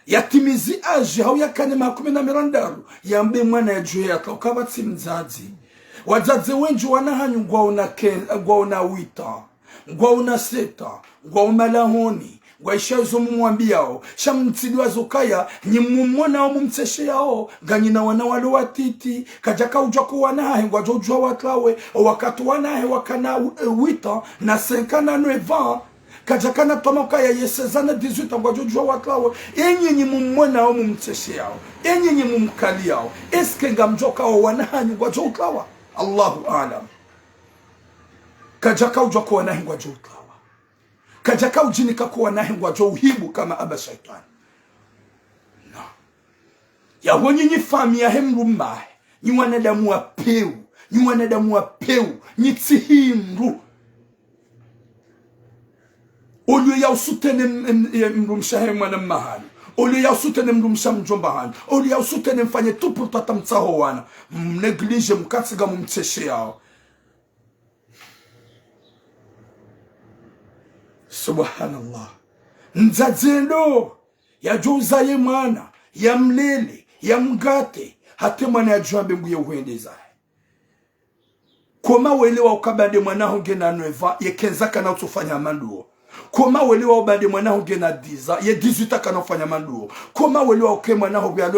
Yatimizi aji. Hau yakane makumina mirandaru. Yambe mwana ya juhe ya kaukabati mzazi. Wazaze wenju wanahanyu ngwa una 8 ans. Ngwa una 7 ans. Ngwa una lahoni. Waisha zo mumwambiao shamtsidwa zokaya nyi mumona mumtseshe yao ganyina wana walo watiti kajaka ujako wanahe ngwajojwa watlawe wakati wanahe wakana 8 na 5 na 9 kajaka na tomoka ya yesezana 18 ngwajojwa watlawe enyi nyi mumona mumtseshe yao enyi nyi mumkali yao eske ngamjoka wanahe ngwajotlawa Allahu a'lam. Kajaka ujako wanahe ngwajotlawa kajaka ujinika kuwa nahe ngwajo uhibu kama aba shaitan. No. Ya nyinyi famia hemrumbahe. Nyi wanadamu wa peu. Nyi wanadamu wa peu. Nyi tsihindu. Olio ya usutene mrumsha hemwana mahani. Olio ya usutene mrumsha mjomba hani. Olio ya usutene mfanye tupu tata mtaho wana. Mneglige mkatiga mumteshe yao. Subhanallah. Nzadzendo ya juza ye mwana ya mlele ya mgate hate mwana ya juambe mbuye uhendezaye. Koma welewa ukabande mwana honge na 9 ye kenza kana utufanya manduo. Koma welewa ubande mwana honge na 10 ye 18 kana ufanya manduo. Koma welewa uke mwana honge ya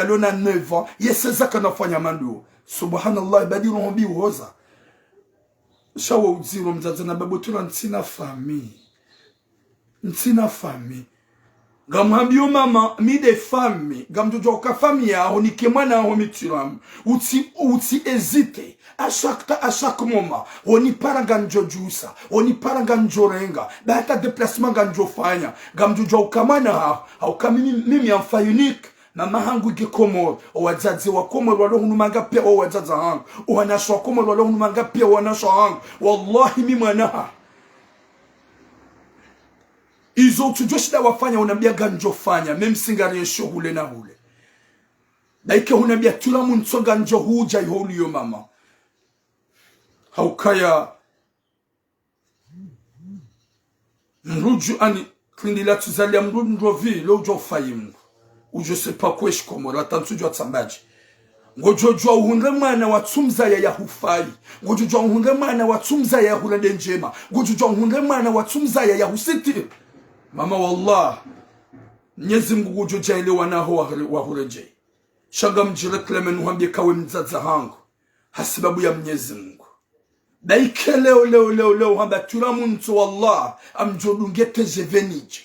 lona 9 ye 16 kana ufanya manduo. Subhanallah ibadi rohombi uhoza. Shawa uziro mzadzana babu tula ntina fami. Gamhambio mama mide fami. Gamjojo ka fami ya ho nike mwana ho mitiram. Uti ezite. A chaque moment. Oni para ganjo jusa. Oni para ganjo renga. Bata déplacement ganjo fanya. Gamjojo kamana ha. Au kamimi amfa unique. Mama hangu ge Komoro. Owadzazi wa Komoro walo hunumanga pia owadzaza hangu. Owanasho wa Komoro walo hunumanga pia owanasho hangu. Wallahi mimanaha. Izo tujoshida wafanya unambia ganjo fanya. Mem singari yesho hule na hule. Daike unambia tula munso ganjo huja yiholi yo mama. Haukaya. Mruju ani. Klindila tuzalia mruvi. Lojo fayimu. Ou je sais pas quoi je Komoro. Atantu jwa tsambaji. Ngojojwa uhunre mwana watumza ya hufai. Ngojojwa uhunre mwana watumza ya hulende njema. Ngojojwa uhunre mwana watumza ya husiti. Mama wallah. Mnyezi Mungu ujoja ile wanaho wahureje. Shaga mjirekleme nuhambie kawe mzaza hangu. Hasibabu ya Mnyezi Mungu. Daike leo hamba turamuntu wallah. Amjodungete jevenije.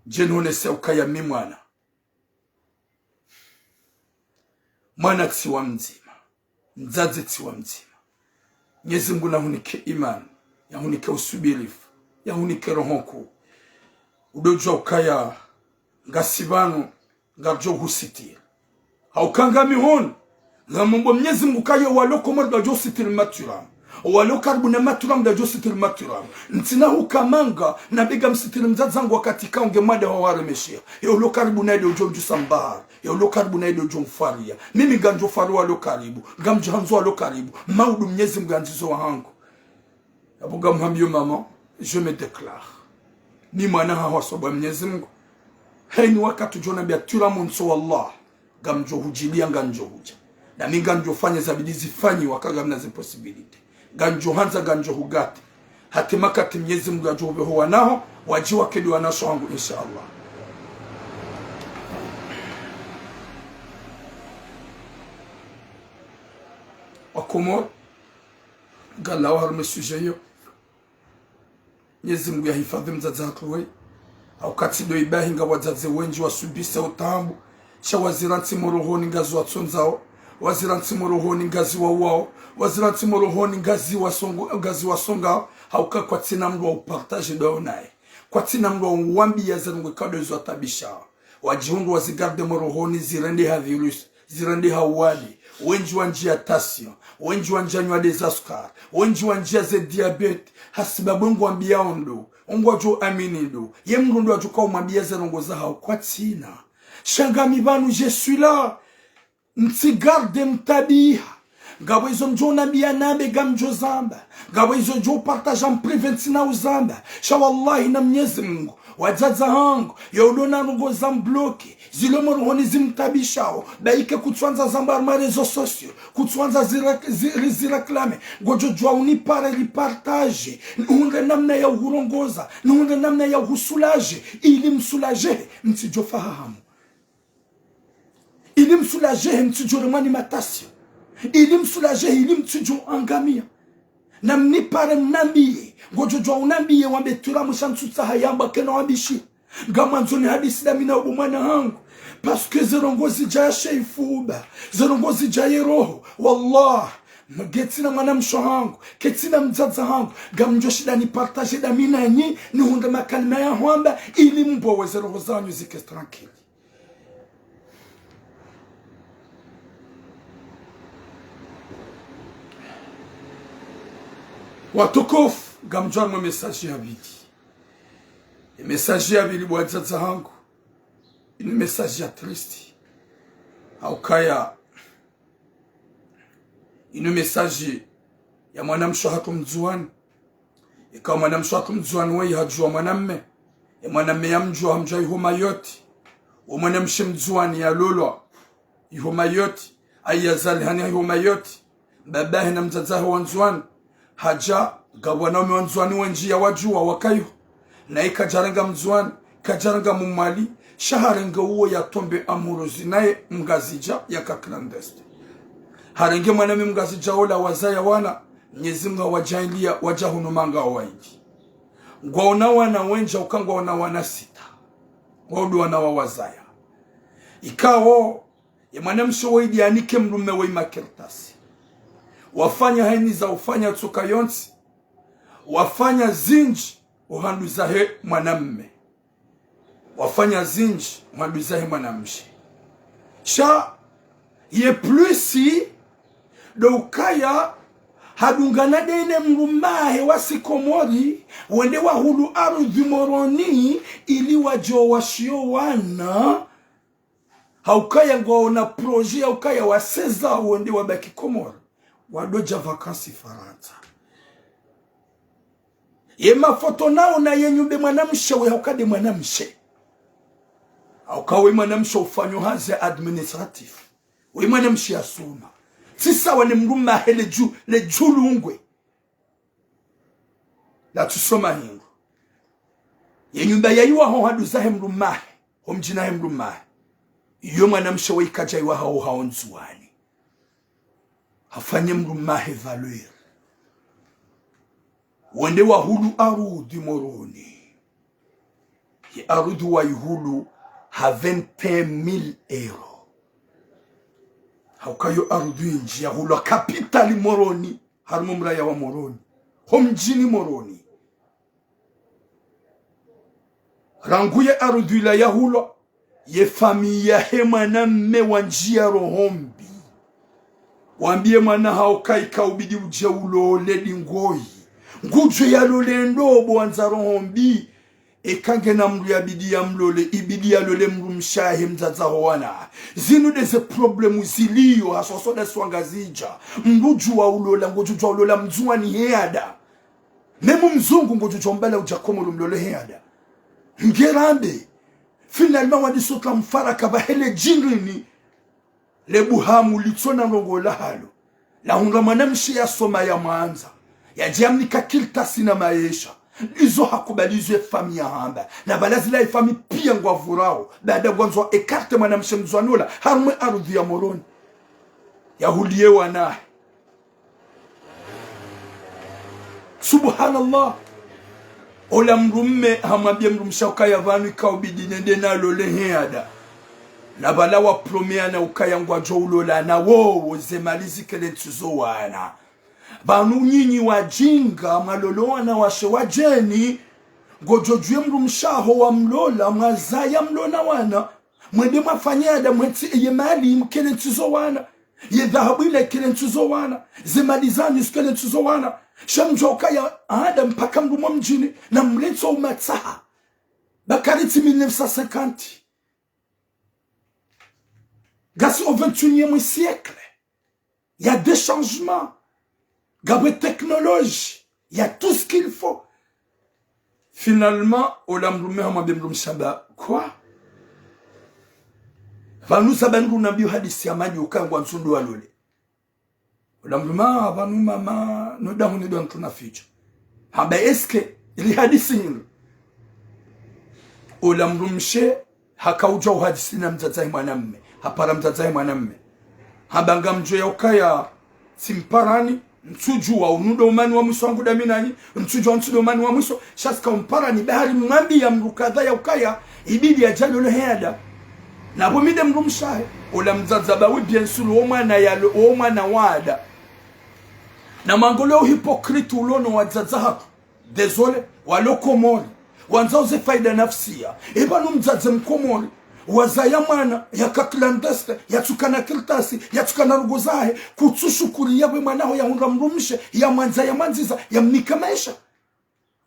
Jenone se ukaya mimwana. Mwana tsiwa mzima. Mzazi tsiwa mzima. Mnyezi Mungu na hunike imani. Ya hunike usubirifu. Ya hunike rohonku. Udojo ukaya ngasibano ngajo husitira. Haukanga mihon. Ngamumbo Mnyezi Mungu kaya waloko mwarda jo sitiri maturam. Walo karibu na maturam da jo sitiri maturam. Ntina hukamanga na biga msitiri mzadzangu wakati kaunge mada waware meshia. Lo karibu na edo jo mjusambahar. Lo karibu na edo jo mfaria. Mimi ganjo faru walo karibu. Gamjo hanzo walo karibu. Maudu Mnyezi Mungu anjizo wahangu. Abuga mhambio mama. Je me déclare. Ni mwana hawa soba Mnyezi Mungu. Haini wakati jona bia tula munso wallah. Gamjo hujilia nganjo huja. Na mi ganjo fanya zabidizi fanyi wakaga mnazi possibility. Ganjo hanza ganjo hugati. Hatimakati Mnyezi Mungu ganjo hube huwa naho. Wajiwa kedi wanasho wangu insha Allah. Wakomoro. Gala waharume suje yo. Mnyezi Mungu ya hifadhi mzazi hakuwe. Haukati do ibahi nga wazaze wenji wa subise utambu. Sha waziranti morohoni ngazi wa tsonzao. Waziranti morohoni ngazi wa uwao. Waziranti morohoni ngazi wa songa. Hauka kwa tina mlu wa upartaje do nae. Kwa tina mlu wa uwambi ya zangu kado izo atabisha. Wajihundu wazigarde morohoni zirende ha virus. Zirende ha uwali. Wenji wa njia tasio. Wenji wa njia desaskar. Wenji wa njia ze diabete. Hasibabu ungu wambia ondo. Ungu wajo amini ndo. Ye mrundo wajuka umambia ze rongo za hao kwa tina. Shangami banu je suis là. Mti garde mtabiha. ngabo izo mjo nambia nabe gamjo zamba ngabo izo jo partage en privé na uzamba sha wallahi na Mwenyezi Mungu wajaza hangu yaudona ngo zambloki zilo morhoni zimtabishao baike kutwanza zamba ma rezo sosio kutwanza ziraklame gojo jwa unipare ripartage unge namna ya urongoza unge namna ya usulaje ili msulaje mtijo fahamu ili msulaje mtijo remani matasio ili msulaje ili mtijo angamia na mnipare mnambie gojo jwa unambie wambetura mushamtutsa hayamba kena wabishi ngamanzoni hadisi da mina ubumana hangu parce que zerongozi jaya sheifuba zerongozi jaya roho wallah mgetina mwana mshohangu ketina mzaza hangu gamjoshida ni partage da mina nyi ni hunga makalima ya hwamba ili mbowe zerongo zanyu zike tranquille watukufu gamjwa mwa mesaji ya bidi mesaji ya bidi bwazaza hangu ini mesaji ya tristi haukaya ino mesaji ya mwanamsho hakumzuani ikawa mwanamsho hakumzuani wei hajua mwanamme mwanamme ya mjua hamjua ihuma yoti mwanamshe mzuani ya lulwa ihuma yoti ayazali hani ihuma yoti babahe na mzazahe wanzuani haja gawanaume wanzuani wenjia wajua wakayo na ikajaranga mzuani kajaranga mumali shaharenga uwo ya tombe amurozi naye mgazija ya kaklandeste harenge mwaname mgazija ola wazaya wana nyezimga wajailia wajahunumanga waiji ngwaona wana wenja ukangwa wana sita waudu wana wawazaya ikawo ya mwanamsho waidi anike mrume wa imakertasi wafanya haini za ufanya tuka yonsi wafanya zinji uhanduzahe mwanamme wafanya zinji uhanduzahe mwanamshi sha ye plusi do ukaya hadungana dene mrumahe wasikomori wende wahulu arudhi moroni ili wajo washio wana haukaya ngwaona proje haukaya waseza wende wabaki komori wadoja vakansi Faransa ye mafoto nao na yenyube mwanamshe we haukade mwanamshe haukawe mwanamshe ufanyo haze administratif we mwanamshe asuma sisa wane mruma hele le julungwe la tusoma hingu yenyumba ya yuwa ho haduzahe mrumahe homjinahe mrumahe iyo mwanamshe we ikaja yuwa hao haonzuani hafanye mrumahe valeur wende wa hulu arudi moroni ye arudi wa hulu ha 21,000 euro haukayo arudi nji ya hulu kapitali moroni harumu mraya wa moroni homjini moroni ranguye arudi la ya hulu ye familia hema na mme wanjia rohombi wambie mwana haukai kaubidi uje ulole ngoi ngujwe ya lole ndobo wanza rohombi ekange na mru ya bidi ya mlole ibidi ya lole mru mshahe mzaza howana zinu deze problemu ziliyo hasosoda swangazija mruju wa ulola nguju wa ulola mzuwa ni heada nemu mzungu nguju mbala ujakomo lumlole heada ngerambe finalement wadisotla mfaraka bahele jinrini lebuhamu litsona ngongola halo la hunga mwanamshi ya soma ya mwanza ya jamnika kiltasi na maisha izo hakubalizwe famia hamba na balazila ifami pia ngwavurao baada gwanzo ekarte mwanamshi mzwanula harumwe arudhi ya moroni ya huliye wanahe subhanallah ola mrumme hamwambie mrumsha ukaya vanu ikaubidi nende nalo leheada na bala wa promea na ukaya ngwajo ulola na wowo zemalizi kele tuzo wana banu nyinyi wajinga maloloa na washe wajeni ngojojwe mrumshaho wa mlola mwazaya mlona wana mwende mafanyada mweti ye mali mkele tuzo wana ye dhahabu ile kele tuzo wana zemalizani skele tuzo wana shamjoka ya adam mpaka mrumo mjini na mleto umatsaha bakariti 1950 gasi au 21e siècle Il y a des changements. Gabre technologie. Il y a tout ce qu'il faut. Finalement, quoi? Vanu sabangu na biyo hadisi ya maji ukangwa nsundu wa lole. Olamruma vanu mama no damu ni don tunaficha. Haba eske ili hadisi hilo. Olamrumshe hakauja uhadisi na mtazai mwanamme. Hapara mtazai mwanamme. Habanga mjwe ya ukaya simparani. Mtuju wa unudo umani wa mwiso wangu daminani. Mtuju wa mtudo umani wa mwiso. Shaska umparani bahari mwambi ya mrukadha ya ukaya. Ibidi ya jalo lo heada. Na bomide mrumshahe. Ola mzazabawi bien sûr omwana wada. Na mangoleo hipokriti ulono wazazahaku. Désolé. Walokomori. Wanzauze faida nafsia. Ebanu mzaze mkomori. Wazaya mwana ya kaklandeste ya tukana kirtasi ya tukana rugozahe kutsushukuri yawe mwanaho ya hunra mrumshe ya mwanza ya manziza ya mnikamesha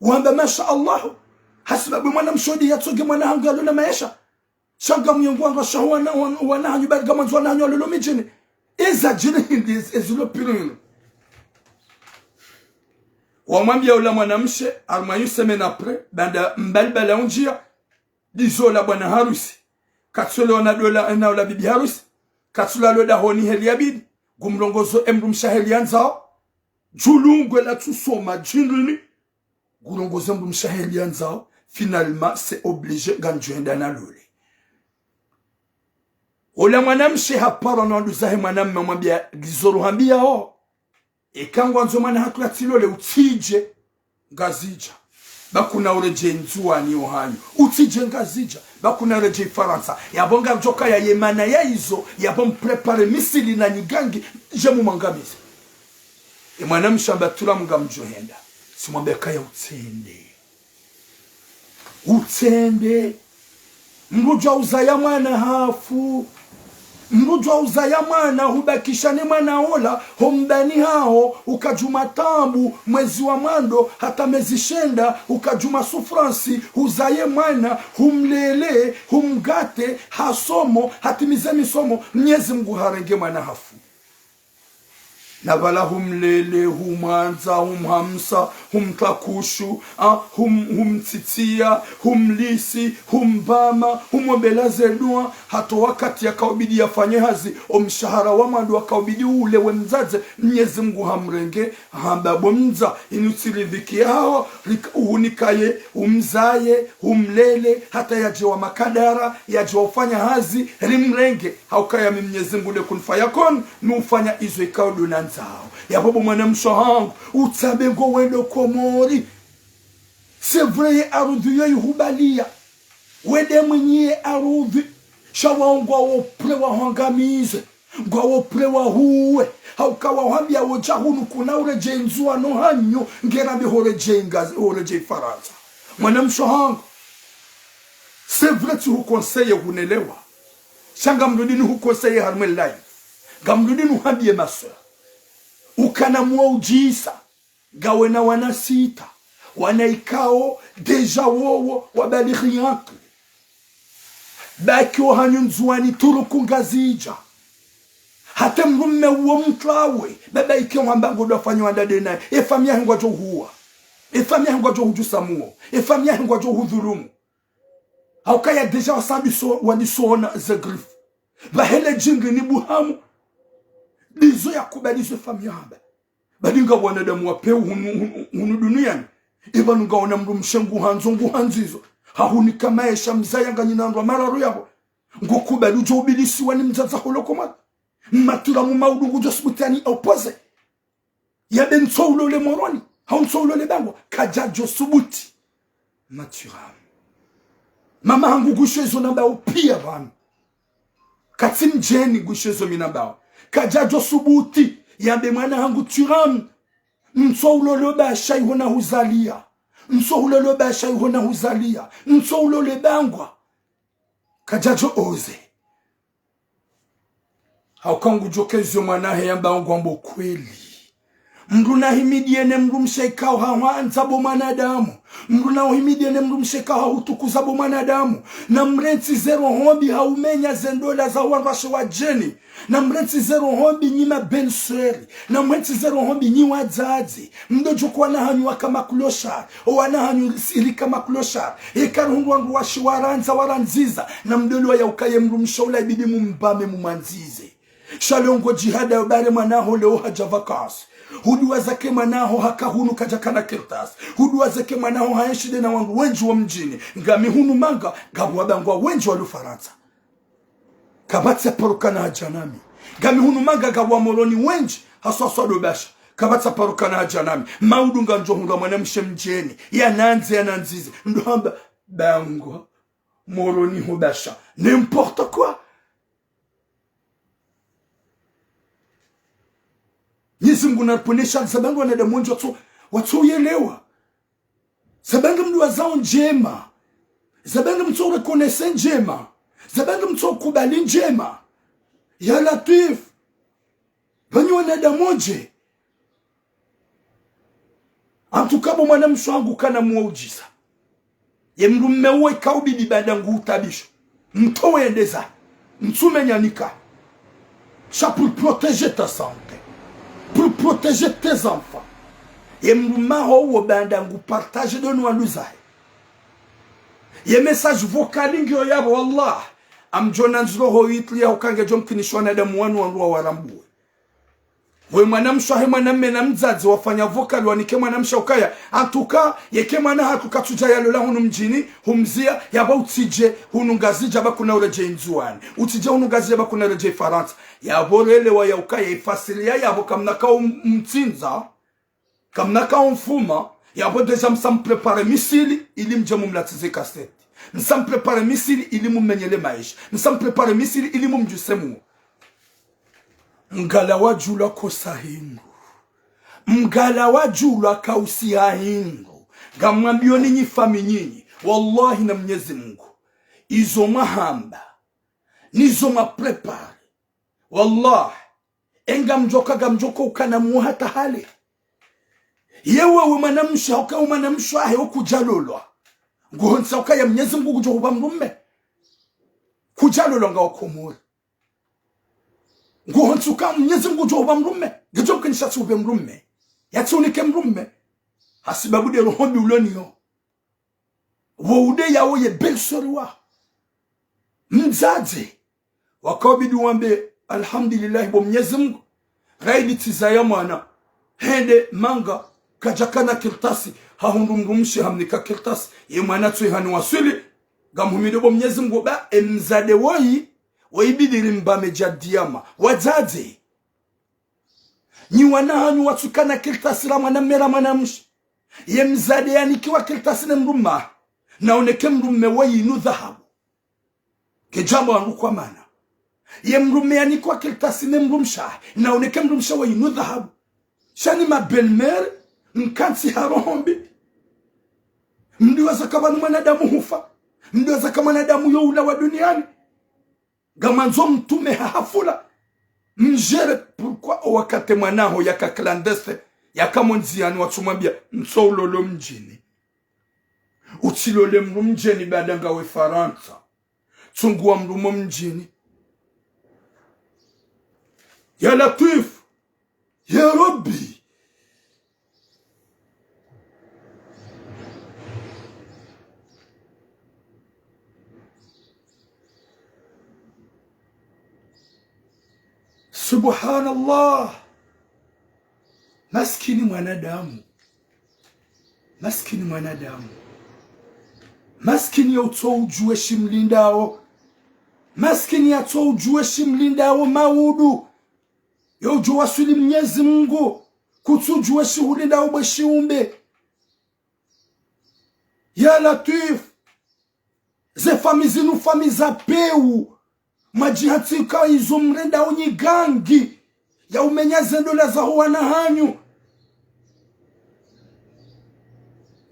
wamba masha Allahu hasibabu mwana mshodi ya tsoge mwana hangu ya luna maesha shanga myungu wanga shahuana wanahanyu barga mwanzu wanahanyu walolo mijini eza jini hindi ezulo pirinu wamambia ula mwana mshe armayu semen apre banda mbalbala unjia dizola bwana harusi katsule ona dola na ola bibi harusi katsula loda honi heliabidi gumrongozo emrumsha helianzao julungwe la tusoma jinrini gumrongozo emrumsha helianzao finalement c'est obligé ganjuenda na lole ola mwanamshe hapara na nduzahe mwanamme mwambia gizoro hambia ho ekangwa nzo mwana haklatilole utije ngazija bakuna ureje nzuani ohanyu utije ngazija bakuna ureje Faransa yabonga joka ya Yemana ya izo yabom prepare misili na nyigangi je mu mangamizi mwana mshamba tula mgamjohenda simwambia kaya utsende mruja uzaya mwana hafu mrujwa uzaya mwana hubakishane mwana ola hombani hao ukajuma tambu mwezi wa mando hata mezi shenda ukajuma sufransi uzaye mwana humlele humgate hasomo hatimize misomo Mwenyezi Mungu harenge mwana hafu na vala humlele humanza humhamsa humtakushu humtitia humlisi humbama humombelaze dua hato wakati ya kaubidi ya fanye hazi omshahara wa mwandu wa kaubidi ule wemzaze Mwenyezi Mungu hamrenge hambabo mza inutsiridhiki yao uhunikaye umzaye humlele hata yaje wa makadara yaje wafanya hazi rimrenge haukaya Mwenyezi Mungu le kunfayakon nufanya izo ikao dunanzao yabobo mwana mshahangu utabengo wendo komori c'est vrai arudhi yo yuhubalia wede mwenye arudhi shawaongwa woprewa hangamize ngwa woprewa huwe haukawa hambia wojahunu kuna ureje nzua no hanyo ngera bihoreje ngazi ureje Faransa mwana mshahangu c'est vrai tu hukonseye hunelewa shanga mrudini hukonseye harmelai gamrudini hambie maswa ukana muujisa gawe na wanasita wanaikao deja wowo wabalighi yake baki wahanyunzuani turuku ngazija hata mrume uo mtlawe baba ikiwa mbango dofanya wadade naye efamia hengwa jo huwa efamia hengwa jo hujusamuo efamia hengwa jo hudhulumu haukaya deja wasabiso wanisoona zegrif bahele jingi ni buhamu dizo ya kubalizo famia haba badinga wanadamu wapeu hunu duniani ibanu gaona mru mshengu hanzongu hanzizo hahuni kama esha mzaya nganyinandwa mararu yabo ngokubali ujo ubilisi wani mzaza holokoma matura mu maudu ujo subutani opose ya ben solo le moroni haun solo le bango kajajo subuti matura mama hangu gushezo namba upia bana katim jeni gushezo minambao kajajo subuti yambe mwana hangu turam msoulo basha ihona huzalia msoulo basha ihona huzalia msoulo le bangwa kajajo oze haukangu jokezo mwana yamba ngwambo kweli Mru na himidie ne mru mshekao hawanza bo manadamu. Mru na himidie ne mru mshekao hautukuza bo manadamu. Na mrenzi zero hombi haumenya zendola za wanrashe wa jeni. Na mrenzi zero hombi nyima bensweri. Na mrenzi zero hombi nyi wazazi. Mdojo kwa na hanyu waka makuloshar. Owa na hanyu siri kama kuloshar. Ekaru hundu wangu washi waranza waranziza. Na mdolo ya ukaye mru mshola ibidi mumbame mumanzize. Shalongo jihada yobare manaho leo hajavakasi. Hudua zake manaho haka hunu kajakana kirtas. Hudua zake manaho haeshide na wangu wenji wa mjini. Ngami hunu manga gabu wabangwa wenji wa Lufaransa. Kabatsa parukana hajanami. Ngami hunu manga gabu wa moroni wenji haswaswa dobasha. Kabatsa parukana hajanami. Maudu nga njohunga mwanamshe mjeni. Ya nanze ya nanzize. Ndohamba bangwa moroni hubasha. N'importe quoi. Nyezi Mungu naponesha sabangu wanadamu wengi watu yelewa. Sabangu mdu wazao njema. Sabangu mtu rekonese njema. Sabangu mtu kubali njema. Ya Latif. Vanyu wanadamu wengi. Antukabo mwanamshu wangu kana muujiza. Ye mdu mmewe kaubi dibadangu utabisho. Mtowe endeza. Mtume nyanika. Ça pour protéger ta santé. Pour protéger tes enfants. Et m'maho ou bandangu partage de nous à l'usage. Et message vocal ingyo ya wallah. Am jonanzlo ho itli au kange jom kinishwana da mwanu wanwa warambu. We mwanamsho he mwanamme na mzazi wafanya vocal wanike mwanamsho ukaya. Antuka yeke mwana hakukatuja ya lola hunu mjini. Humzia yaba utije hunu ngazi jaba kuna ureje inzuani. Utije hunu ngazi jaba kuna ureje Faransa. Yaborele wa ya ukaya ifasilia yabo kamnaka mtinza. Kamnaka mfuma. Yabo deja msam prepare misili ili mjamu mlatize kaseti. Msam prepare misili ili mumenyele maisha. Msam prepare misili ili mumjusemu. Mgala wa jula kosa hingu. Mgala wa jula kausia hingu. Gamwambio ninyi fami nyinyi. Wallahi na Mwenyezi Mungu. Izo mahamba. Nizo maprepare. Wallahi. Enga mjoko ukana muhata hali. Yewe umanamsha uka umanamsha ahe ukujalolwa. Nguhonsa uka ya Mwenyezi Mungu kujohuba mrume. Kujalolwa nga wakumuri. Nguhonsuka Mwenyezi Mungu joba mrume gejo kinisha sube mrume yatunike mrume hasibabu de rohombi uloniyo wo ude yawo ye belsoriwa mzazi wakabidi wambe alhamdulillah bo Mwenyezi Mungu raidi tizaya mwana hende manga kajakana kirtasi hahundu mrumshi hamnika kirtasi ye mwana tu hani wasili gamhumide bo Mwenyezi Mungu ba emzade woyi waibidiri mbame jadiyama wazazi ni wanahanyu watukana kirtasi la mwanamera mwanamshi ye mzade yanikiwa kirtasi na mruma na oneke mrume wayinu dhahabu kejambo wangu kwa mana ye mrume yanikiwa kirtasi na mrumsha na oneke mrumsha wayinu dhahabu shani mabelmer mkansi harombi mdiwaza kama mwanadamu hufa mdiwaza kama mwanadamu youla wa duniani gamanzo mtume hafula mjere pourquoi wakati mwanaho yaka clandestin yaka monziani watumwambia msololo mjini utilole mjini badanga we Faransa tungua mrumo mjini ya Latif ya Rabbi Subhanallah. Maskini mwanadamu. Maskini mwanadamu. Maskini ya uto ujue shimlindao. Maskini ya uto ujue shimlindao maudu. Ya ujue wasuli Mwenyezi Mungu. Kutujue shihulindao bashiumbe. Ya Latif. Ze fami zinu fami za peu. Majihatika izumrenda unyigangi ya umenyaze dola za huwana hanyu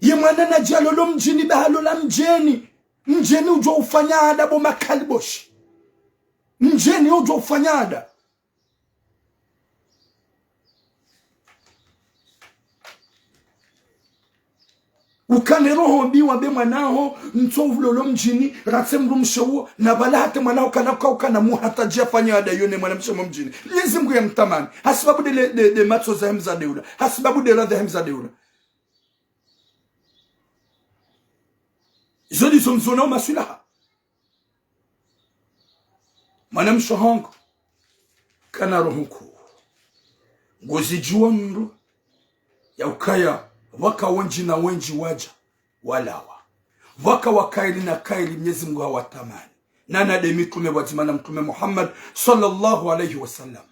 ye mwana na jalolo mjini bahalola mjeni ujo ufanyada bo makaliboshi mjeni ujo ufanyada ukane roho mbi wabe mwanao mtovu lolo mjini ratse mrumshawo na bala hata mwanao kana ukana muhata jafanya adayone mwanamsha mjini Mwenyezi Mungu yamtamani hasibabu de matso za hemza deula hasibabu de radha hemza deula jodi somzona masulaha mwanamsha hongo kana roho ku ngozi juonro ya ukaya waka wenji na wenji waja walawa waka wakaili na kaili Mwenyezi Mungu hawatamani nana de mitume wazimana mtume Muhammad sallallahu alayhi wasallam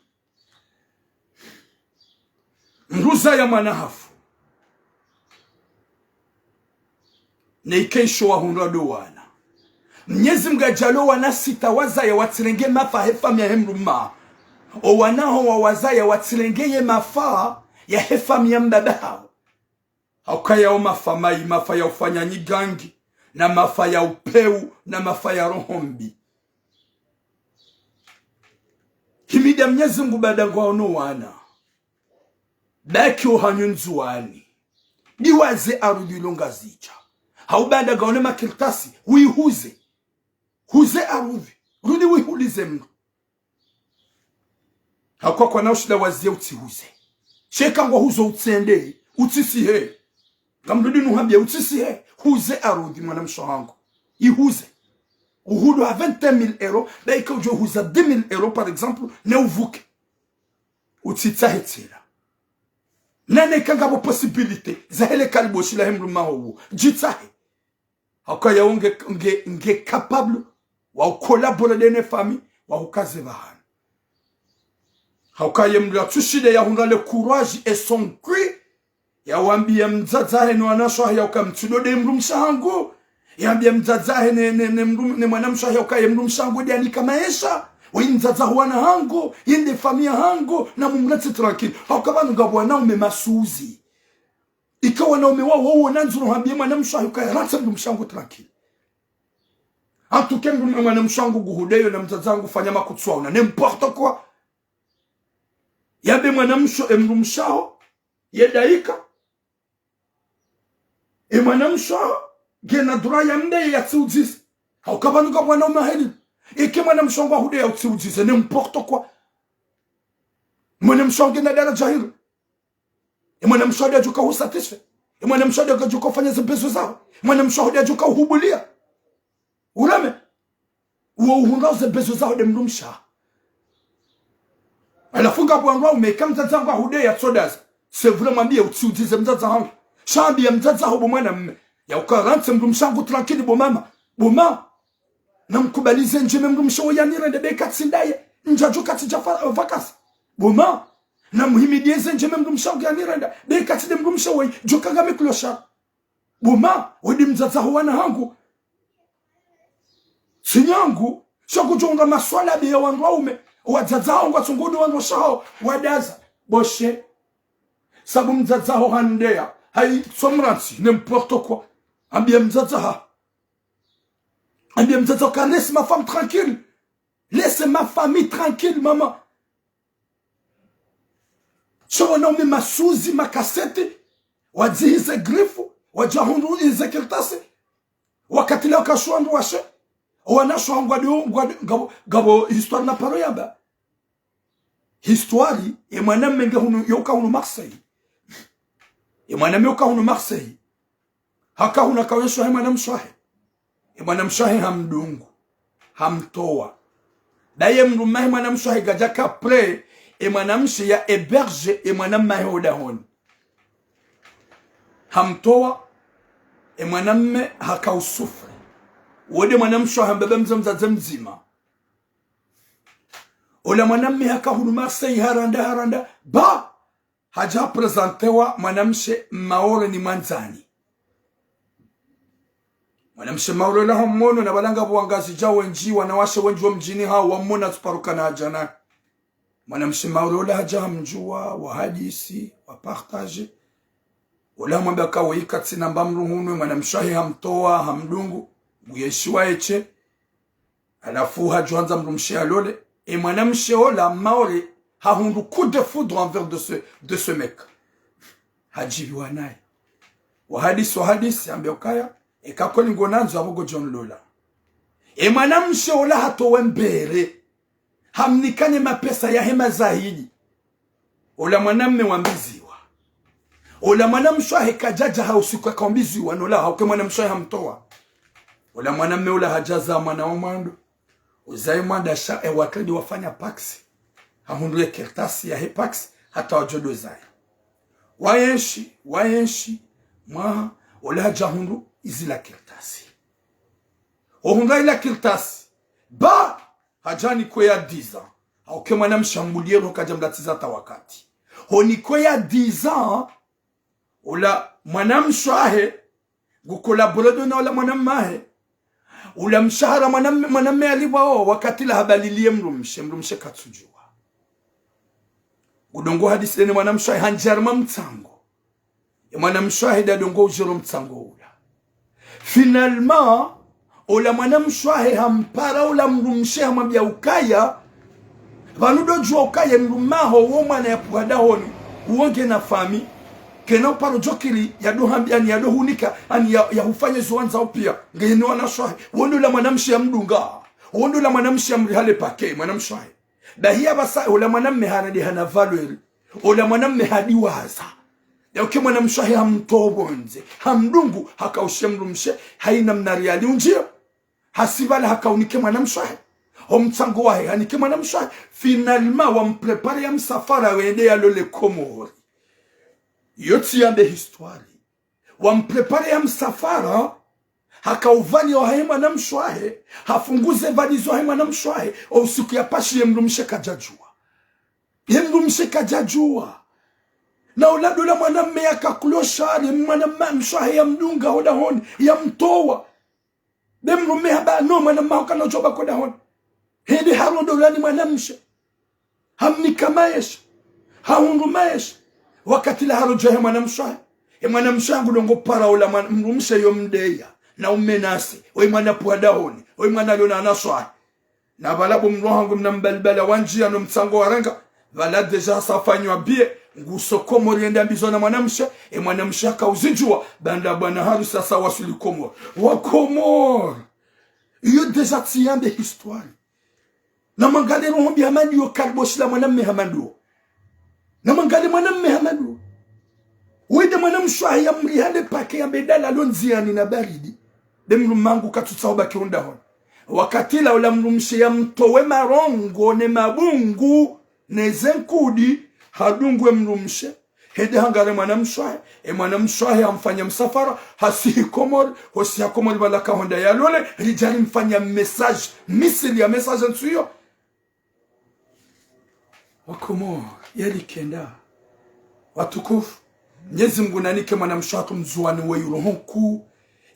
mruza ya manahafu na ikesho wa hunrado wana Mwenyezi Mungu ajalo wana sita waza ya watirenge mafa hefa mya hemruma o wanaho wa waza ya watirenge mafa ya hefa mya mbabao haukaya o mafamai mafa ya ufanya nyigangi na mafa ya upeu na mafa ya rohombi kimida Mwenyezi Mungu badangu ono wana baki ohanyunzuani diwaze arudi longa zicha haubanda gaone makirtasi huze arudi rudi wihulize mno hakwa kwa naushida wazie utihuze sheka ngo huzo utsende utisihe Kamrudi nuhambia utisihe huze arudi mwanamsho wangu ihuze uhudu a 21,000 euros daika ujo huza 10,000 euros par exemple ne uvuke utitsahe tsira nane kanga bo possibilité za hele kalibo shila hemru mawo jitsahe hakaya unge capable wa collaborer dene famille wa ukaze bahana hakaya mla tushide ya hunga le courage et son cri ya wambia mzazahe no anashwa ya ukamtudo de mrumshango ya ambia mzazahe ne mwanamshwa ya ukaye mrumshango de anika maisha wa mzazahe wana hango yende familia hango na mumlete tranquille hakabanu ngabwana umemasuzi ikawa na umewa wao nanzuru hambia mwanamshwa ya ukaye ratsa mrumshango tranquille atuke mwanamshango guhudeyo na mzazangu fanya makutswa una n'importe quoi yabe mwanamsho emrumshao yedaika mwanamsho gena dura ya mde ya tsiudzis haukabanuka mwana umaheli mwanamsho ngwa hude ya tsiudzis n'importe quoi mwanamsho gena daraja hilo mwanamsho hadi ajuka usatisfait mwanamsho hadi ajuka fanya zibezo zao mwanamsho hadi ajuka uhubulia urame uhundoze bezo zao de mrumsha alafunga bwanwa umekamza zangwa hude ya sodas c'est vraiment bien utiudzize mzaza hangu shambi ya mzaza hobo mwana mme ya ukarantse mrumshangu tranquille bo mama na mkubalize njeme mrumshawo yanire de bekatsindaye njajuka tijafa vakas boma na muhimidieze njeme mrumshawo yanire de bekatside mrumshawo jukanga miklosha boma wodi mzaza wana hangu sinyangu shokujonga maswala biya wanwaume wadzadzao ngwatsungudi wandoshao wadaza boshe sabu mzadzao handea hai somransi n'importe quoi ambia mzadzaha laisse ma femme tranquille laisse ma famille tranquille maman shona ume masuzi makaseti wadzihize grifu wajahundu izekirtase wakati leo kashwandu washe wanashwa gabo histoire na paro yaba histoire e mwaname ngehunu yoka hunu Marseille mwaname yoka hunu Marseille haka huna kawesho he mwanamshahe hamdungu hamtoa daye mrumahe mwanamshahe gajaka pre mwanamshi ya héberge mwanamahe odahoni hamtoa mwaname haka usufre wode mwanamshahe mbebe mzaza mzima ola mwanamme haka hunu Marseille haranda ba haja presentewa mwanamshe maore ni manzani mwanamshe maore la homono na balanga buangazi jawo nji wanawashe wenji wa mjini hao wamona tuparuka na hajana mwanamshe maore la haja hamjua wa hadisi wa partage ola mwamba kawo ikatsi namba mruhunu mwanamshahi hamtoa hamdungu buyeshwa eche alafu hajuanza mrumshe alole mwanamshe ola maore hahundu coup de foudre envers de ce mec hajibiwa naye wahadisi ambe ukaya ekakoli ngonanzo abogo John Lola mwanamshe ola hatowe mbere hamnikane mapesa ya hema zaidi ola mwanamme wambiziwa ola mwanamshwahe kajaja hausiku akambiziwa nola hauke mwanamshwahe hamtoa ola mwanamme ola hajaza mwana wa mwando uzai mwanda sha wakadi wafanya paksi hahunduye kertasi ya hepaksi hata wajodo zai wayenshi mwaha ola hajahundu izila kertasi ohunga ila kertasi ba hajani kwea 10 ans hauke mwanamshambulie rokaja mlatiza ta wakati honi kwea 10 ans ola mwanamshwahe gukolaborado na ola mwanammahe ula mshahara mwanamme aliwao wakati la habalilie mrumshe katsujua udongo hadisene mwanamshwahe hanjarma mtsango mwanamshwahe dadongo ujiro mtsango ula finalement ola mwanamshwahe hampara ula mrumshe hamabia ukaya vanudo jua ukaya mrumaho uo mwana ya puhadahoni uonge na fami kena uparo jokiri yado hambiani yado hunika ani ya hufanye zuanza upia ngeni wanashwahe uondo la mwanamshi ya mdunga uondo la mwanamshi ya mrihale pake mwanamshwahe bahia basa ola mwanamme hanadi hana value ola mwanamme hadi waza ya uke mwanamshwahe hamtobonze hamdungu hakaushe mrumshe haina mnariali unjio hasibala hakaunike mwanamshwahe omtsango wahe hanike mwanamshwahe finalement wamprepare ya msafara wende ya lole Komori yoti yambe histoire wamprepare ya msafara hakauvali wa haima na mshwahe hafunguze valizo haima na mshwahe o usiku ya pashi yemrumshe kajajua na uladu la mwanamme ya kakuloshari mwanamme mshwahe ya mdunga hoda honi ya mtowa demrume haba no mwanamme hukana uchoba koda honi hindi harondo ulani mwanamshe hamnika maesha haundu maesha wakati la harojo ya mwanamshwahe mwanamshwahe ngulongo para ula mrumshe yomdeya na umenasi oi mwana puadahoni oi mwana liona anaswahe na balabu mrohangu mnambalbala wanjia no mtsango waranga vala deja safanywa bie nguso Komori enda mbizona mwanamshe mwanamshe akauzijua banda bwana haru sasa wasuli Komori wa Komori iyo deja tiyambe histoire na mangale rohombi hamandi yo kalboshila mwanamme hamando na mangale mwanamme hamando wede mwanamshwahe ya mrihale pake ya bedala lonziani na baridi demru mangu katutsaoba kiunda hon wakati la ula mrumshe ya mtowe marongo ne mabungu ne zenkudi hadungwe mrumshe hede hangare mwanamshwahe amfanya msafara hasihi Komori hosi ya Komori balaka honda ya lole rijali mfanya message misili ya message nsuyo wa Komori yali kenda watukufu Mwenyezi Mungu nanike mwanamshwahe mzuani we yurohonku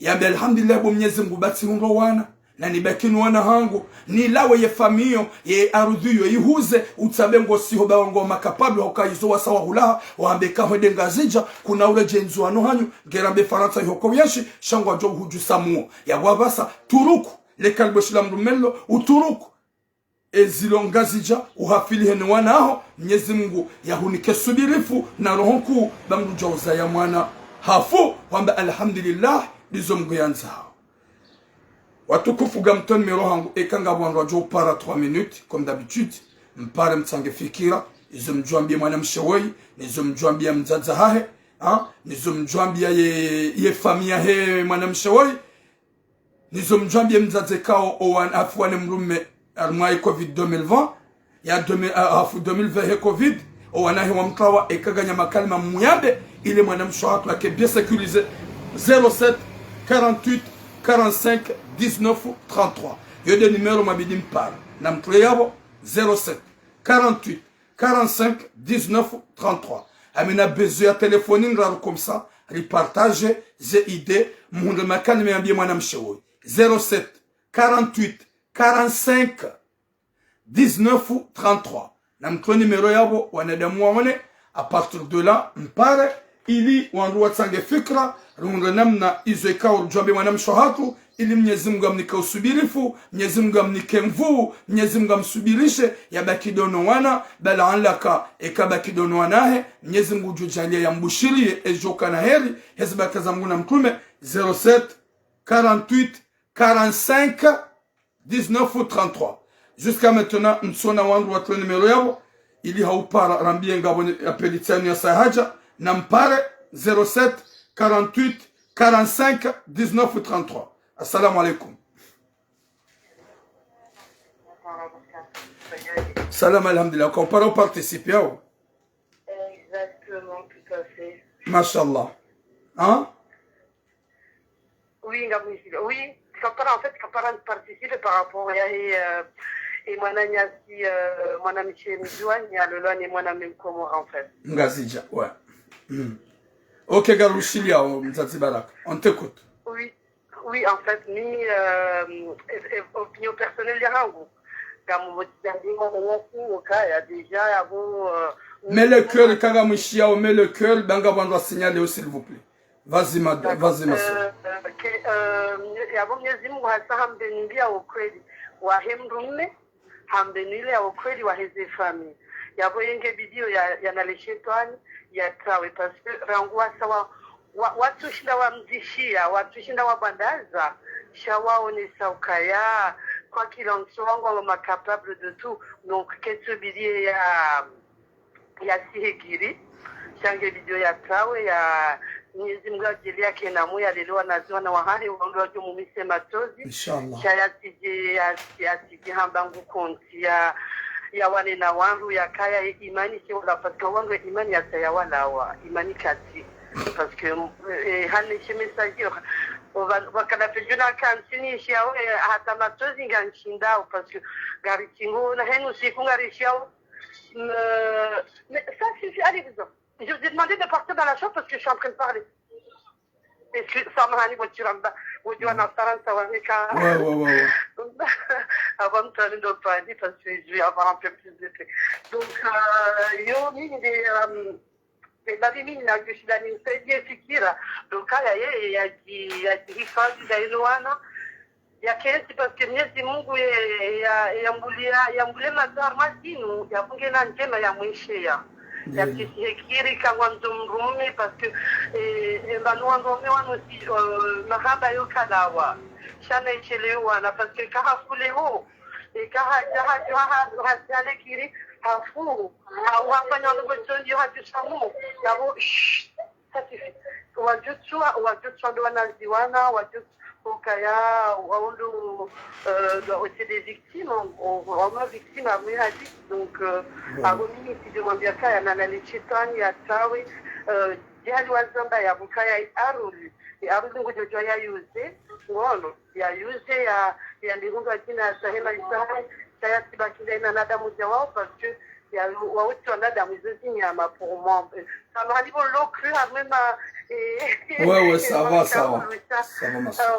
yambe alhamdulillah bo Mwenyezi Mungu bati unro wana na nibakinu wana hangu ni lawe ye famiyo ye arudhiyo ihuze utabengo siho bawango makapablo ukaizowa sawa hulaha waambeka hwede ngazija kuna ule jenzu wano hanyu gerambe Faransa yoko yashi shangwa jo huju samuo ya wabasa turuku le kalboshila mrumelo uturuku ezilo ngazija uhafili hene wana aho Mwenyezi Mungu yahunike subirifu na rohonku bamruja uzaya mwana hafu wamba alhamdulillah dizo Mungu yanzao watukufu gamton mirohangu ekanga bwanro jo para 3 minutes comme d'habitude mpare mtsange fikira izo mjwambia mwanamshewoi nizo mjwambia mzaza hahe nizo mjwambia ye famia he mwanamshewoi nizo mjwambia mzaze kao owan afwane mrume almai covid 2020 ya 2020 he covid owana he wamtawa ekaganya makalma muyabe ile mwanamshewatu ake bien sécurisé 07 48 45 19 33 yo de numéro mabidi mpara na mtreyabo 07 48 45 19 33 amina besoin ya téléphone raro comme ça repartage j'ai idée monde makani me ambie mwana mshewo 07 48 45 19 33 na mtro numéro yabo wanadamu waone à partir de là mpare ili wandu watsange fikra runga namna izo ikao jombe mwanamsho hatu ili Mwenyezi Mungu amnike usubirifu, Mwenyezi Mungu amnike mvuu, Mwenyezi Mungu amsubirishe yabaki dono wana bala anlaka ekabaki dono wanahe, Mwenyezi Mungu jujalia yambushirie ejoka na heri hezba kaza Mungu na mtume 07 48 45 19 33. Jusqu'à maintenant msona wandu watu numero yao ili haupara rambie ngabo apelitsani ya sahaja na mpare 07 48 45 19 33. Assalamu alaikum. Salam alhamdulillah. Quand on parle participer. Exactement, tout à fait. Mashallah. Hein? Oui, oui. Quand on participe par rapport à et mon ami mon ami chez Midouane, il y a le loi et mon ami Komo en fait. Ngazija, ouais. Ok, Garouchilia, Mzati Barak. On t'écoute. Oui. Oui, en fait, opinion personnelle, il y a un goût. Mets le cœur, Kagamushia, mets le cœur, Bangabando signaler s'il vous plaît. Vas-y, madame, vas-y, ma soeur. Watu shinda wamzishia, watu shinda wabandaza, shawaonesa ukaya, kwa kila mtu wangu wa makapable de tout. Donc, qu'est-ce bidie ya sihegiri, shange video ya tawe, ya Mwenyezi Mungu ajalia kenamu ya lelewa na ziwa na wahari, wangu mumise matozi. Inshallah. Shaya tije hambangu konti ya wane na wangu ya kaya imani siwala, paska wangu imani ya sayawala wa imani kati. Parce que hali chemesajio wakanapejuna kansini shiao hata matozi nganshindao parce que gari tingo na henu siku ngari shiao mais ça suffit. Allez, je vous ai demandé de partir dans la chambre parce que je suis en train de parler. Et que ça m'a dit voituramba voiture na Faransa wameka ouais avant de parler de parler parce que je vais avoir un peu plus de temps. Donc yo ni des Babi mimi na kushida nimsaidie fikira dokaya yeye yajihifadhi dainuana ya kesi paske Mwenyezi Mungu yambulia mazao matinu yafunge na njema ya mwishia ya kisihekiri kangwa mzumrumi paske mbanuwa ngome wano si mahaba yokalawa shana ichelewa na paske kahafule ho kaha kiri hafu hawafanya ndogotondio hatusamu yabo ça suffit wajutwa ndo wanaziwana ukaya waundu aussi des victimes on victime à Miradi donc agomini si demande kaya na nalichetani ya tawi jali wazamba ya bukaya aruli ngojo ya yuze ngono ya yuze ya ndinga jina sahema isaha saya tibakile na nadamu jawao parce que ya wauti wa nadamu zote nyama pour moi ça m'a dit bon l'eau crue même ouais ça va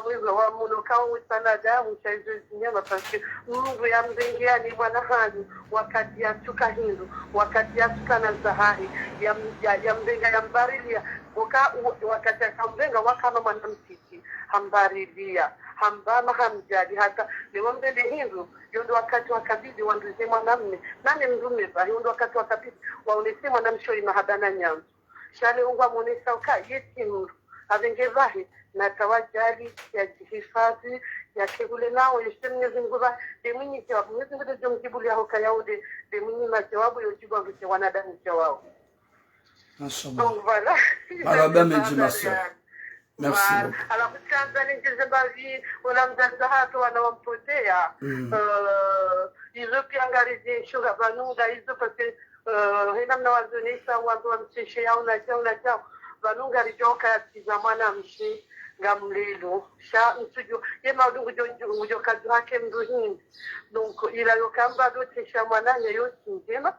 oui wa munoka usanada mchaizo nyama parce que Mungu yamzengia ni bwana hani wakati ya tuka hindu wakati ya tuka na zahari yamzenga yambarilia wakati akamvenga wakama mwanamtiki hambarilia hambama hamjali hata niombe hindu yondo wakati wakabidi wanduze mwanamume nani mdume bali yondo wakati wakabidi waonese mwanamshori mahadana nyanzo shale ungwa monesa uka yetimu avengevahi na tawajali ya jihifadhi ya kegule nao yeshtemne zinguba demini kwa Mwenyezi Mungu ndio mjibuli yao kayaude demini majawabu yojibu ngite wanadamu jawao. Mashallah. Donc voilà. Marhaba meji masoeur. Merci beaucoup. Alors Tanzania ngizebavi wala mzazahato wanawampotea hizo piangalize shuga banunga hizo parce hina mnawazonesha wangu wa mseshe yao na chao banunga rijoka ya tizamana mshi ngamlelo sha msujo yema ujo kazi wake mduhindi donc ila yokamba dote sha mwananya yote njema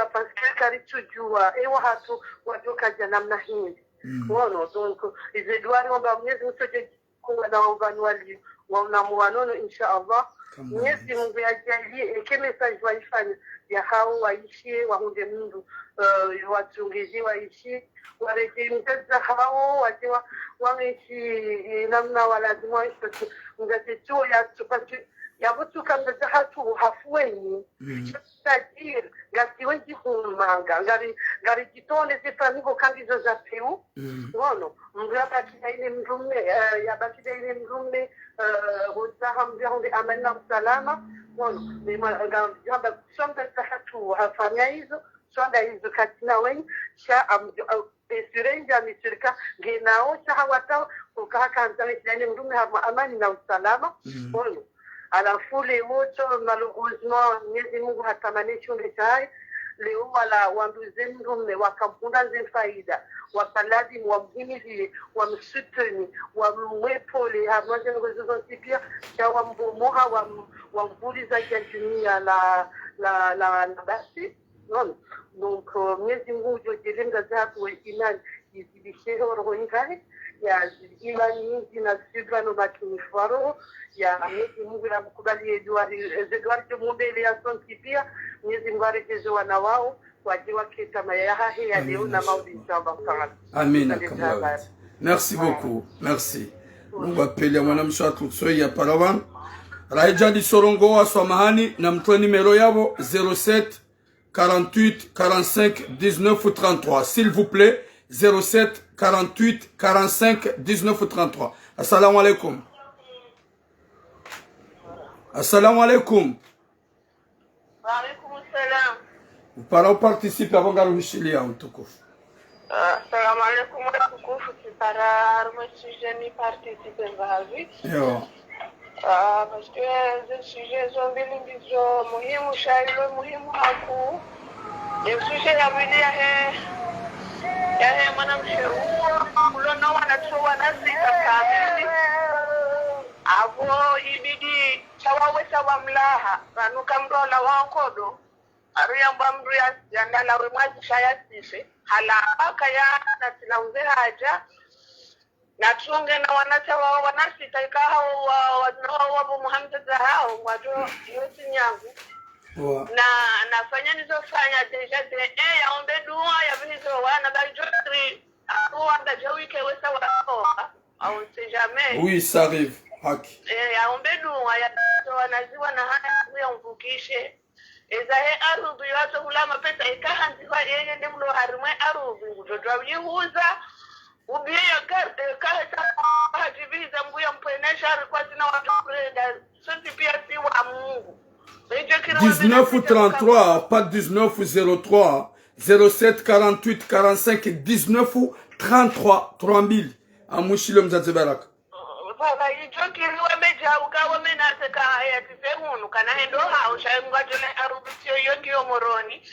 parce que karichujua ewa hatu wajoka janamna hindi wono donc izedwari wamba Mwenyezi Mungu soje kuwa na wabani wali wana muanono insha Allah Mwenyezi Mungu ajalie ke message waifanya ya hao waishi waunde Mungu wachungizi waishi warejee mteza hao wajewa wameishi namna walazima waishi ngazechuo ya tupati yabutuka mteza hatu hafueni tajir gasiwenji humanga ngari jitone zifanigo kangizo za piu ngono mgraba kida ile mrume ya bakida ile mrume وتاهم بيهم بأماننا وسلامة ونجamba shamba tatu hafanya hizo shamba hizo katina wengi sha esirenja misirika ginao sha hawatao kukaka anzani tani mdume hama amani na usalama ono alafu leo malheureusement Mwenyezi Mungu hatamani chunde chai leo wala wanduze mdume wakampunda faida wakalazi wamhimili wamsuteni wamwepole hamaje ngozo pia cha wambomoha wambuliza ya dunia la basi non donc Mwenyezi Mungu jojelenga zako imani izidishe roho ingani ya imani nyingi na sibano makinifaro ya Mwenyezi Mungu yakubali Edward Mumbele ya sonki pia Mwenyezi Mungu arejeze wana wao Amina. Merci beaucoup. Merci. Mungu apele mwana mshatu soya parawan. Raijadi Sorongo aswamahani na mtwe numero yabo 07 48 45 19 33. S'il vous plaît, 07 48 45 19 33. Assalamu alaikum. Assalamu alaikum. Wa alaikum assalam. Para participe avant de Micheli en tout cas. Assalamu alaikum wa rahmatullahi para armesijeni participe vavi. Yo. Parce que ce sujet sont bilinguisme muhimu shailo muhimu haku. Le sujet ya bini ya mwanamke kulona wanatoa nasika kamili. Avo ibidi chawawesa wa mlaha ranuka mdola wankodo. Ariyamba mru ya ndala we mwazi shayasife halaka ya na tilauze haja na tunge na wanacha wa wanasita ikaha wa Muhammad zahao wajo yote nyangu na nizofanya deja de ya ombe dua ya vizo wana bajotri anda jawike wesa wa au c'est jamais oui ça arrive haki ya ombe dua ya wanaziwa na haya mvukishe ezahe arubu yote hulama pesa ikahanziwa yeye ndimlo harimwe arubu ngudodwa yihuza ubiye yakarte kaheta hajibiza mbuya mpenesha kwa zina watu kwenda sote pia si wa Mungu 1933 pas 1903 07 48 45 19 33 3000 amushilo mzazi baraka baba ijoki liwe meja ukawa menase ka haya tisehunu kana hendo hausha mgatole arubisio yongi omoroni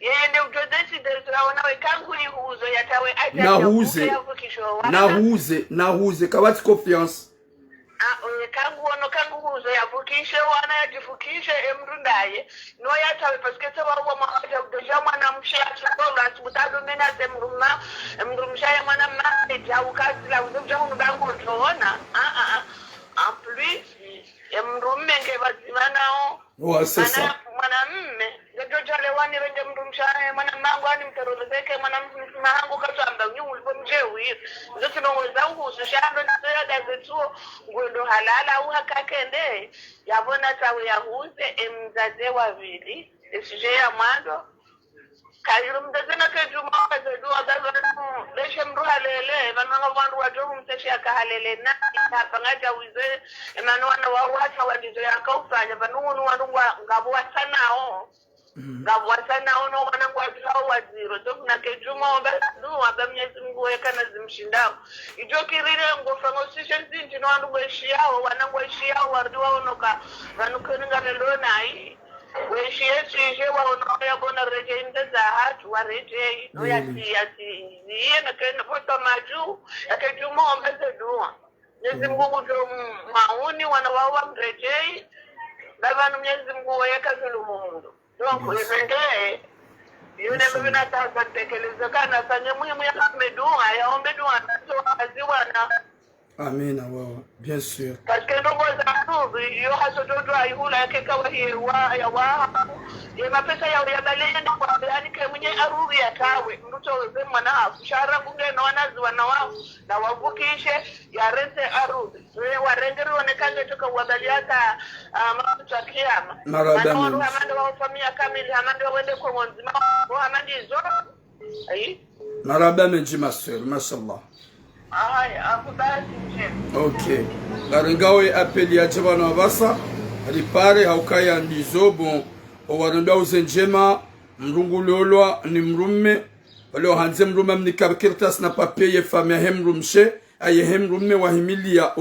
yende utodesi desraona wekangu ihuzo yatawe aja nahuze kabati confiance kangu ono kangu huzo yavukishe wana yajifukishe emrundaye no yatawe paske sababu mwaja kudoja mwana msha atsola atubutado menase mrumsha ya mwana mmeja ukazila uzoja hunu bangu tona en plus emrumme ngebazimana c'est ça mwanamme ndojo lewani rende mrumsha mwana mangu ani mterolezeke mwana mhangu kasamba nyulpo mjewi zote nongeza uhuzo shando ndoya gazetuo ngondo halala au hakakende yabona tawe yahuze emzaze wavili esije ya mwando kayiru mdazena kejuma kazedua dazanu leshe mruhalele vananga vandu wajohu mteshi akahalele na itapangata wize emanu wana waru hata wadizo yakaufanya vanunu wanungwa ngabuwa sanao ngabuwa sanao no wanangwa zao waziro zoku na kejuma wabadu Mwenyezi Mungu weka na zimshindao ijokirire ngofango sishe zinti no wandu weshiao wanangwa eshiao warduwa onoka vanukeninga lelonai weshiyesije waonoya bona reje ndeza hatu wareje no yati yena kena poto maju yakejuma ombeze dua Mwenyezi Mungu ndo mauni wanawawa mreje baba Mwenyezi Mungu weka zulumundu donc yende yule mbona tata tekeleza kana fanya muhimu ya medua ya ombe dua so aziwana amina wawa bien sûr parce que ndongo za yo hasododo ayhula yake kawa hiwa ya wa ye mapesa ya balenda kwa yani ke mwenye aruri ya tawe mruto wema na kushara bunge na wanazi wanawao na wavukishe ya rente aruri wewe warengeri onekane toka uangaliaka mambo ya kiyama maraba na amande wa familia kamili amande wende kwa mwanzima wa amande zo ai maraba menji master mashallah akubali nje okay garingawe apeli ya jabana wabasa ripare haukaya ndizo bon owaranda uzenjema mrungulolwa ni mrumme wale hanze mrumme mnikabkirtas na papier famia hemrumshe aye hemrumme wahimilia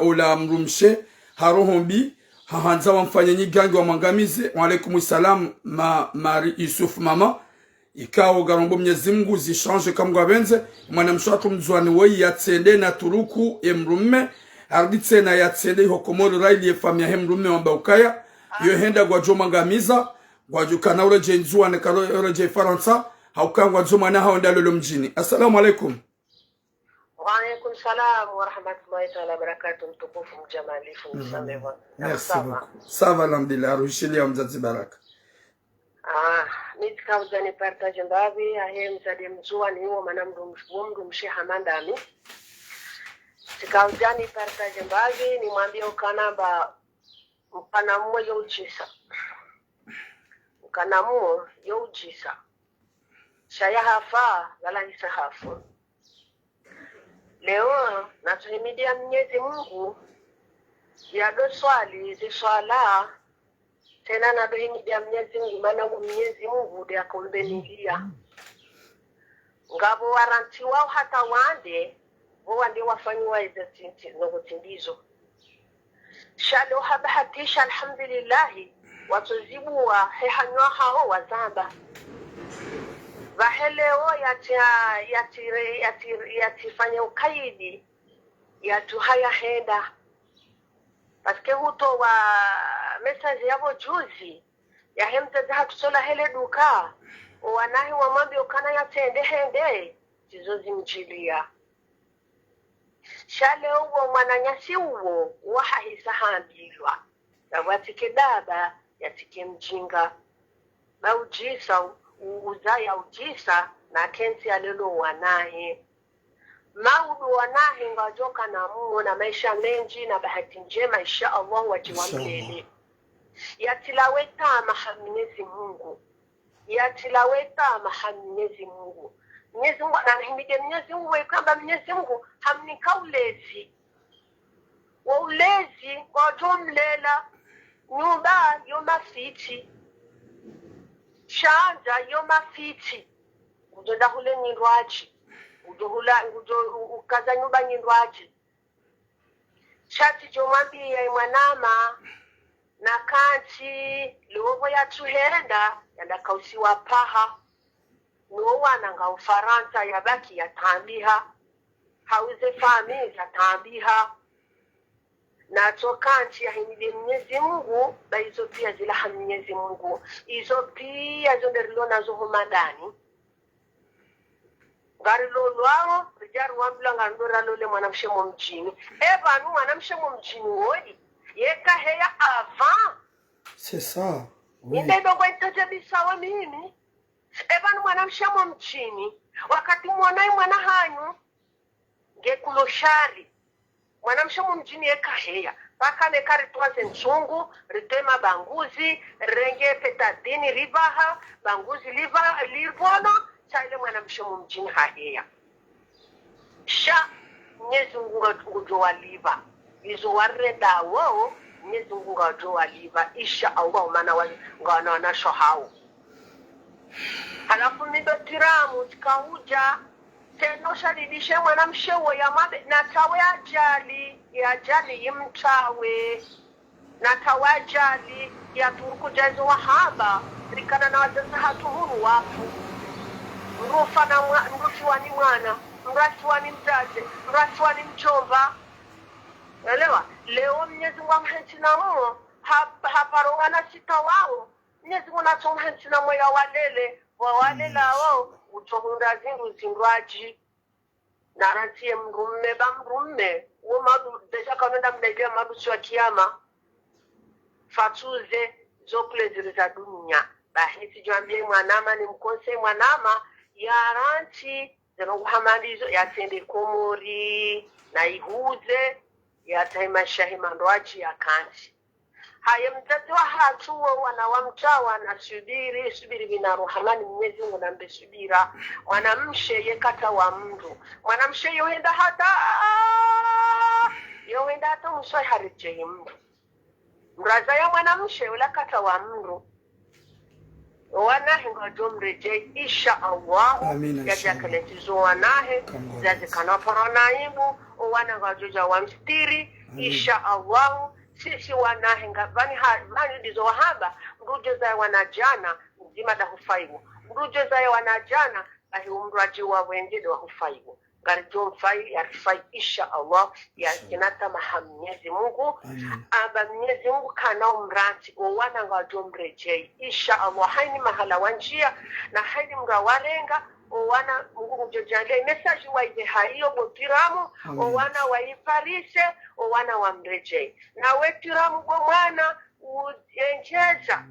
ola mrumshe harohombi hanza wamfanya nyigangi wa mangamize wa alaikum salam mari Yusuf mama ikao garombo Mwenyezi Mungu zichange kamgwa benze mwana mshatu mzwani wei yatsende na turuku emrumme arditse na yatsende hokomoro raili famia hemrumme wamba ukaya yo henda gwa joma ngamiza gwa jukana ule jenzua ne karo ule je Faransa haukangwa joma na hao ndalo mjini. Assalamu alaikum. Wa alaikum salam wa rahmatullahi ta'ala barakatuh mtukufu mjamalifu msamewa. Merci beaucoup. Ça va alhamdulillah rushili ya mzazi baraka. Nitikauza ni partage mbavi ahe mzade mzua ni huo manamdu msheha mandami. Tikauza ni partage mbavi ni mwambia ukanamba mkana mwe youjisa. Mkana mwe youjisa. Shaya hafa wala hisa hafu. Leo natuhimidia Mwenyezi Mungu ya do swali zi swala tena na dohimidia Mwenyezi Mungu maana Mwenyezi Mungu ndiye akombenilia ngabo waranti wao hata wande wao ndio wafanywa hizo nogotindizo shalo habahatisha alhamdulillah watozibua hehanywa hao wazamba vaheleo yatifanya ukaidi yatu haya henda paske huto wa message yabo juzi ya hemta hatusola hele duka wanahi wa mambo kana yatende hende zizozi mjilia shale uwo mwananyasi uwo wahahisa hambilwa na watike daba yatike mjinga na ujisa uzaya ujisa na kensi alelo wanahe maudu wanahe ngajoka na Mungu na maisha mengi na bahati njema insha Allah wajiwamlele yatilaweta mahamnezi Mungu yatilaweta mahamnezi Mungu Mwenyezi Mungu anahimide Mwenyezi Mungu kwamba Mwenyezi Mungu hamnika ulezi wa ulezi kwa jumlela nyumba yoma fiti shanja yoma fiti ujoda hule nyindwaji ujohula ukaza nyumba nyindwaji shati jomwambi ya mwanama na kanti luovo ya tuhenda yanda kausiwa paha nuowana nga Ufaransa yabaki ya tambiha hauze fami ya tambiha na tokanti ya himide Mwenyezi Mungu ba hizo pia zila Mwenyezi Mungu hizo pia zonderilo nazo humadani gari lolwao rijaru wambula ngandora lole mwanamshemo mjini eba nu mwanamshemo mjini woi yeka heya avant c'est ça oui ndio kwa itajabisa wa mimi eba nu mwanamshemo mjini wakati mwanai mwana hanyu ngekuloshari mwanamshemo mjini yeka heya paka ne kari tuanze nchungu ritema banguzi renge petadini ribaha banguzi liva livono chaile mwanamshemo mjini haheya sha Mwenyezi Mungu ngajowa liva izo wareda wao Mwenyezi Mungu ngajowa liva insha Allah maana ngana wanasho hao halafu midotiramu tikauja teno shalidishe mwanamshewo ya mabe na tawe ajali yimtawe na tawe ajali ya turuku jazo wahaba rikana na wazazi hatuhuru wafu mrufa na mrufiwa ni mwana mrasiwa ni mzazi mrasiwa ni mchomba elewa leo Mwenyezi Mungu amhenchina muo haparongana sita wao Mwenyezi Mungu natomhenchina moyo walele wawalela wao utohunda zindu zindwaji na rantie mrumme ba mrumme uo madu deja kanenda mdaidia madu siwa kiyama fatuze zo pleziri za dunia bahisi jambie mwanama ni mkonse mwanama yaranti zanokuhamalizo yatende komori na ihuze yataima shahima ndoaji ya kanti haya mzazi wa hatuwa wana wamchawa na subiri bina rohamani Mwenyezi Mungu na mbesubira wanamshe yekata wa mtu wanamshe yohenda hata msoi harijehi mtu mraza ya mwanamshe ulakata wa mtu wanahe ngajomreje insha Allah yajakaletizo wanahe zazikana paranaibu wana ngajoja wamstiri insha Allah sisi wanahe ngavani ndizo wahaba mrujo za wanajana mzima da hufaibu mrujo za wanajana ahi umraji wa wengine wa hufaibu garjo mfai ya rifai insha Allah ya kinata Mwenyezi Mungu aba Mwenyezi Mungu kana umranti wana ngajomreje insha Allah haini mahala wanjia na haini mrawalenga wana Mungu mjojale message waide haiyo botiramu wana waifarise wana wamreje na wetiramu kwa mwana uenjeza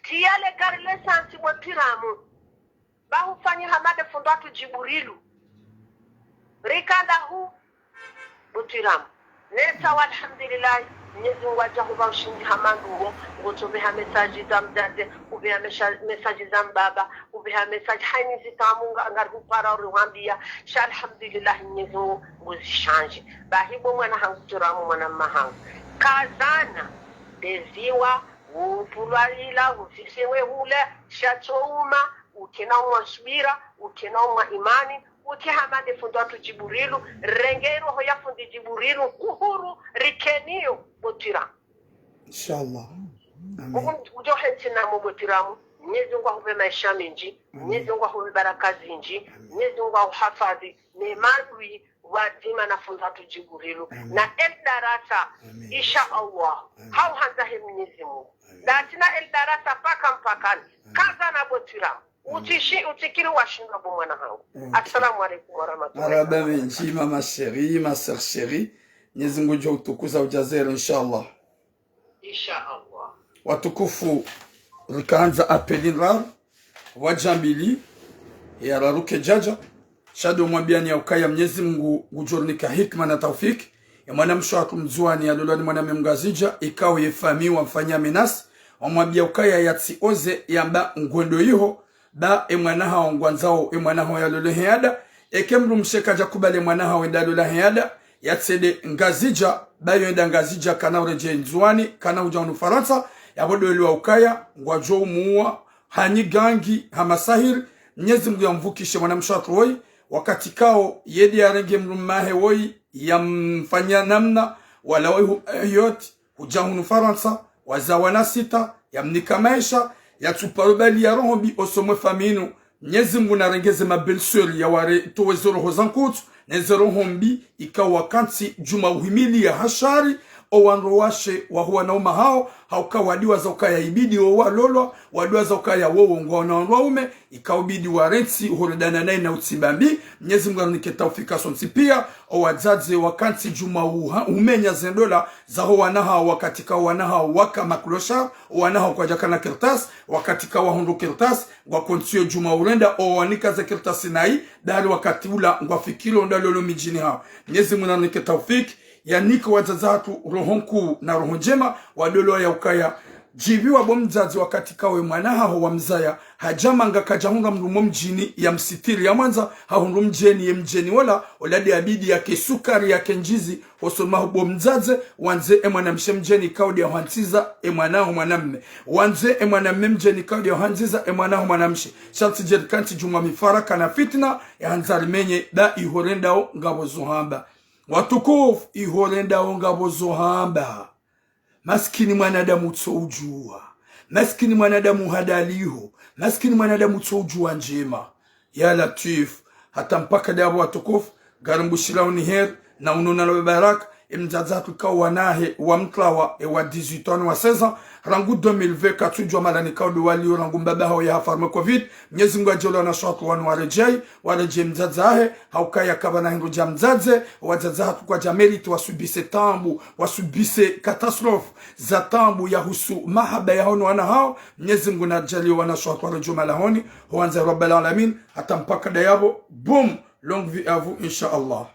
tiale garle sansi botiramu bahufanya hamada fundatu Jibrilu rikanda hu botiramu neta walhamdulillah Mwenyezi Mungu ajahuba ushindi hamangu ngotobeha message za mzazi ubeha message za mbaba ubeha message haini zitamunga angaru para ruhambia sha alhamdulillah Mwenyezi Mungu nguzishanje bahibo mwana hanguturamu mwana mahangu kazana deziwa upulwalila ufisewe hule shatouma ukena umwa ukena umwa imani ukihamade fundatu Jibrilu rengero hoya fundi Jibrilu kuhuru rikenio botira inshallah amen ujohentina mu botiramu Mwenyezi Mungu ahupe maisha mengi Mwenyezi Mungu ahupe baraka zinji Mwenyezi Mungu ahufadhi neemadui wazima na fundatu Jibrilu na eldarasa insha Allah hau hanzahe Mwenyezi Mungu datina eldarasa mpakani kaza na botiramu utikiri washinga bomwana hangu assalamu alaykum wa rahmatullahi marhaba benji mama chérie ma sœur chérie Mwenyezi Mungu jo utukuza ujazero inshallah watukufu rikaanza apelin wajambili ya raruke jaja shado mwambiani ya ukaya Mwenyezi Mungu gujornika hikma na taufiki ya mwanamsho akumzuani ya lolani mwaname mgazija ikawa yefamiwa mfanya menas wamwambia ukaya yatsi oze yamba ngwendo iho da emwana ngwanzao emwana ya lolo heada ekemru msheka jakubale mwana hao enda lolo heada yatsede ngazija bayo enda ngazija kana ureje nzuani kana ujanu Faransa yabodo eliwa ukaya ngwajo muua hani gangi hamasahir Mwenyezi Mungu yamvukishe mwanamshatu woi wakati kao yedi arenge mrumahe woi yamfanya namna wala woi yote hujahunu Faransa wazawana sita yamnika maisha yatuparubali ya rohombi osomwe faminu Mwenyezi Mungu narengeze mabelsuri ya ware towezoro hozankutu nezero hombi ikawa kanti juma uhimili ya hashari o wanrowashe wa huwa nauma hao hauka wadiwa za ukaya ibidi o walolo wadiwa za ukaya wowo ngwana wanaume ikaubidi warensi horedana nae na utibambi Mwenyezi Mungu aniketa ufika sonsi pia o wazazi wakanti juma umenya zendola za huwa naha wakati ka wanaha waka maklosha wanaha kwa jakana kertas wakati ka wahundu kertas wakontio juma urenda o wanika za kertas nai dari wakati ula ngwafikilo ndalolo mijini hao Mwenyezi Mungu aniketa ufika yaniko wazazatu rohonku na rohonjema wadolo ya ukaya jibiwa bomzazi wakati kawe mwanaha wa mzaya hajamanga kajahunga mrumo mjini ya msitiri ya mwanza hahundu mjeni ya mjeni wala oladi abidi ya kesukari ya kenjizi osoma bomzaze wanze mwanamshe mjeni kaudi ya hantiza mwanaho mwanamme wanze mwanamme mjeni kaudi ya hantiza mwanaho mwanamshe shalti jerikanti juma mifaraka na fitna ya hanzari menye da ihorendao ngabo zuhamba watukufu ihorenda ngabo zohamba maskini mwanadamu tsojua maskini mwanadamu hadaliho maskini mwanadamu tsojua njema ya latif hata mpaka dabu watukufu garambushirauni her na unona la baraka mzaza tukao wanahe wa mtlawa wa 18 ans wa 16 ans rangu 2020 katujwa malani kaudu wali rangu mbaba hao ya farma covid Mwenyezi Mungu ajolo na shatu wanu warejei mzazahe haukaya kabana hindu ja mzaze wazaza tukwa jameriti wasubise tambu wasubise katastrofe za tambu ya husu mahaba ya hono wana hao Mwenyezi Mungu na jali wana shatu warejei malahoni huanza rabbal alamin hata mpaka dayabo boom longue vie à vous inshallah.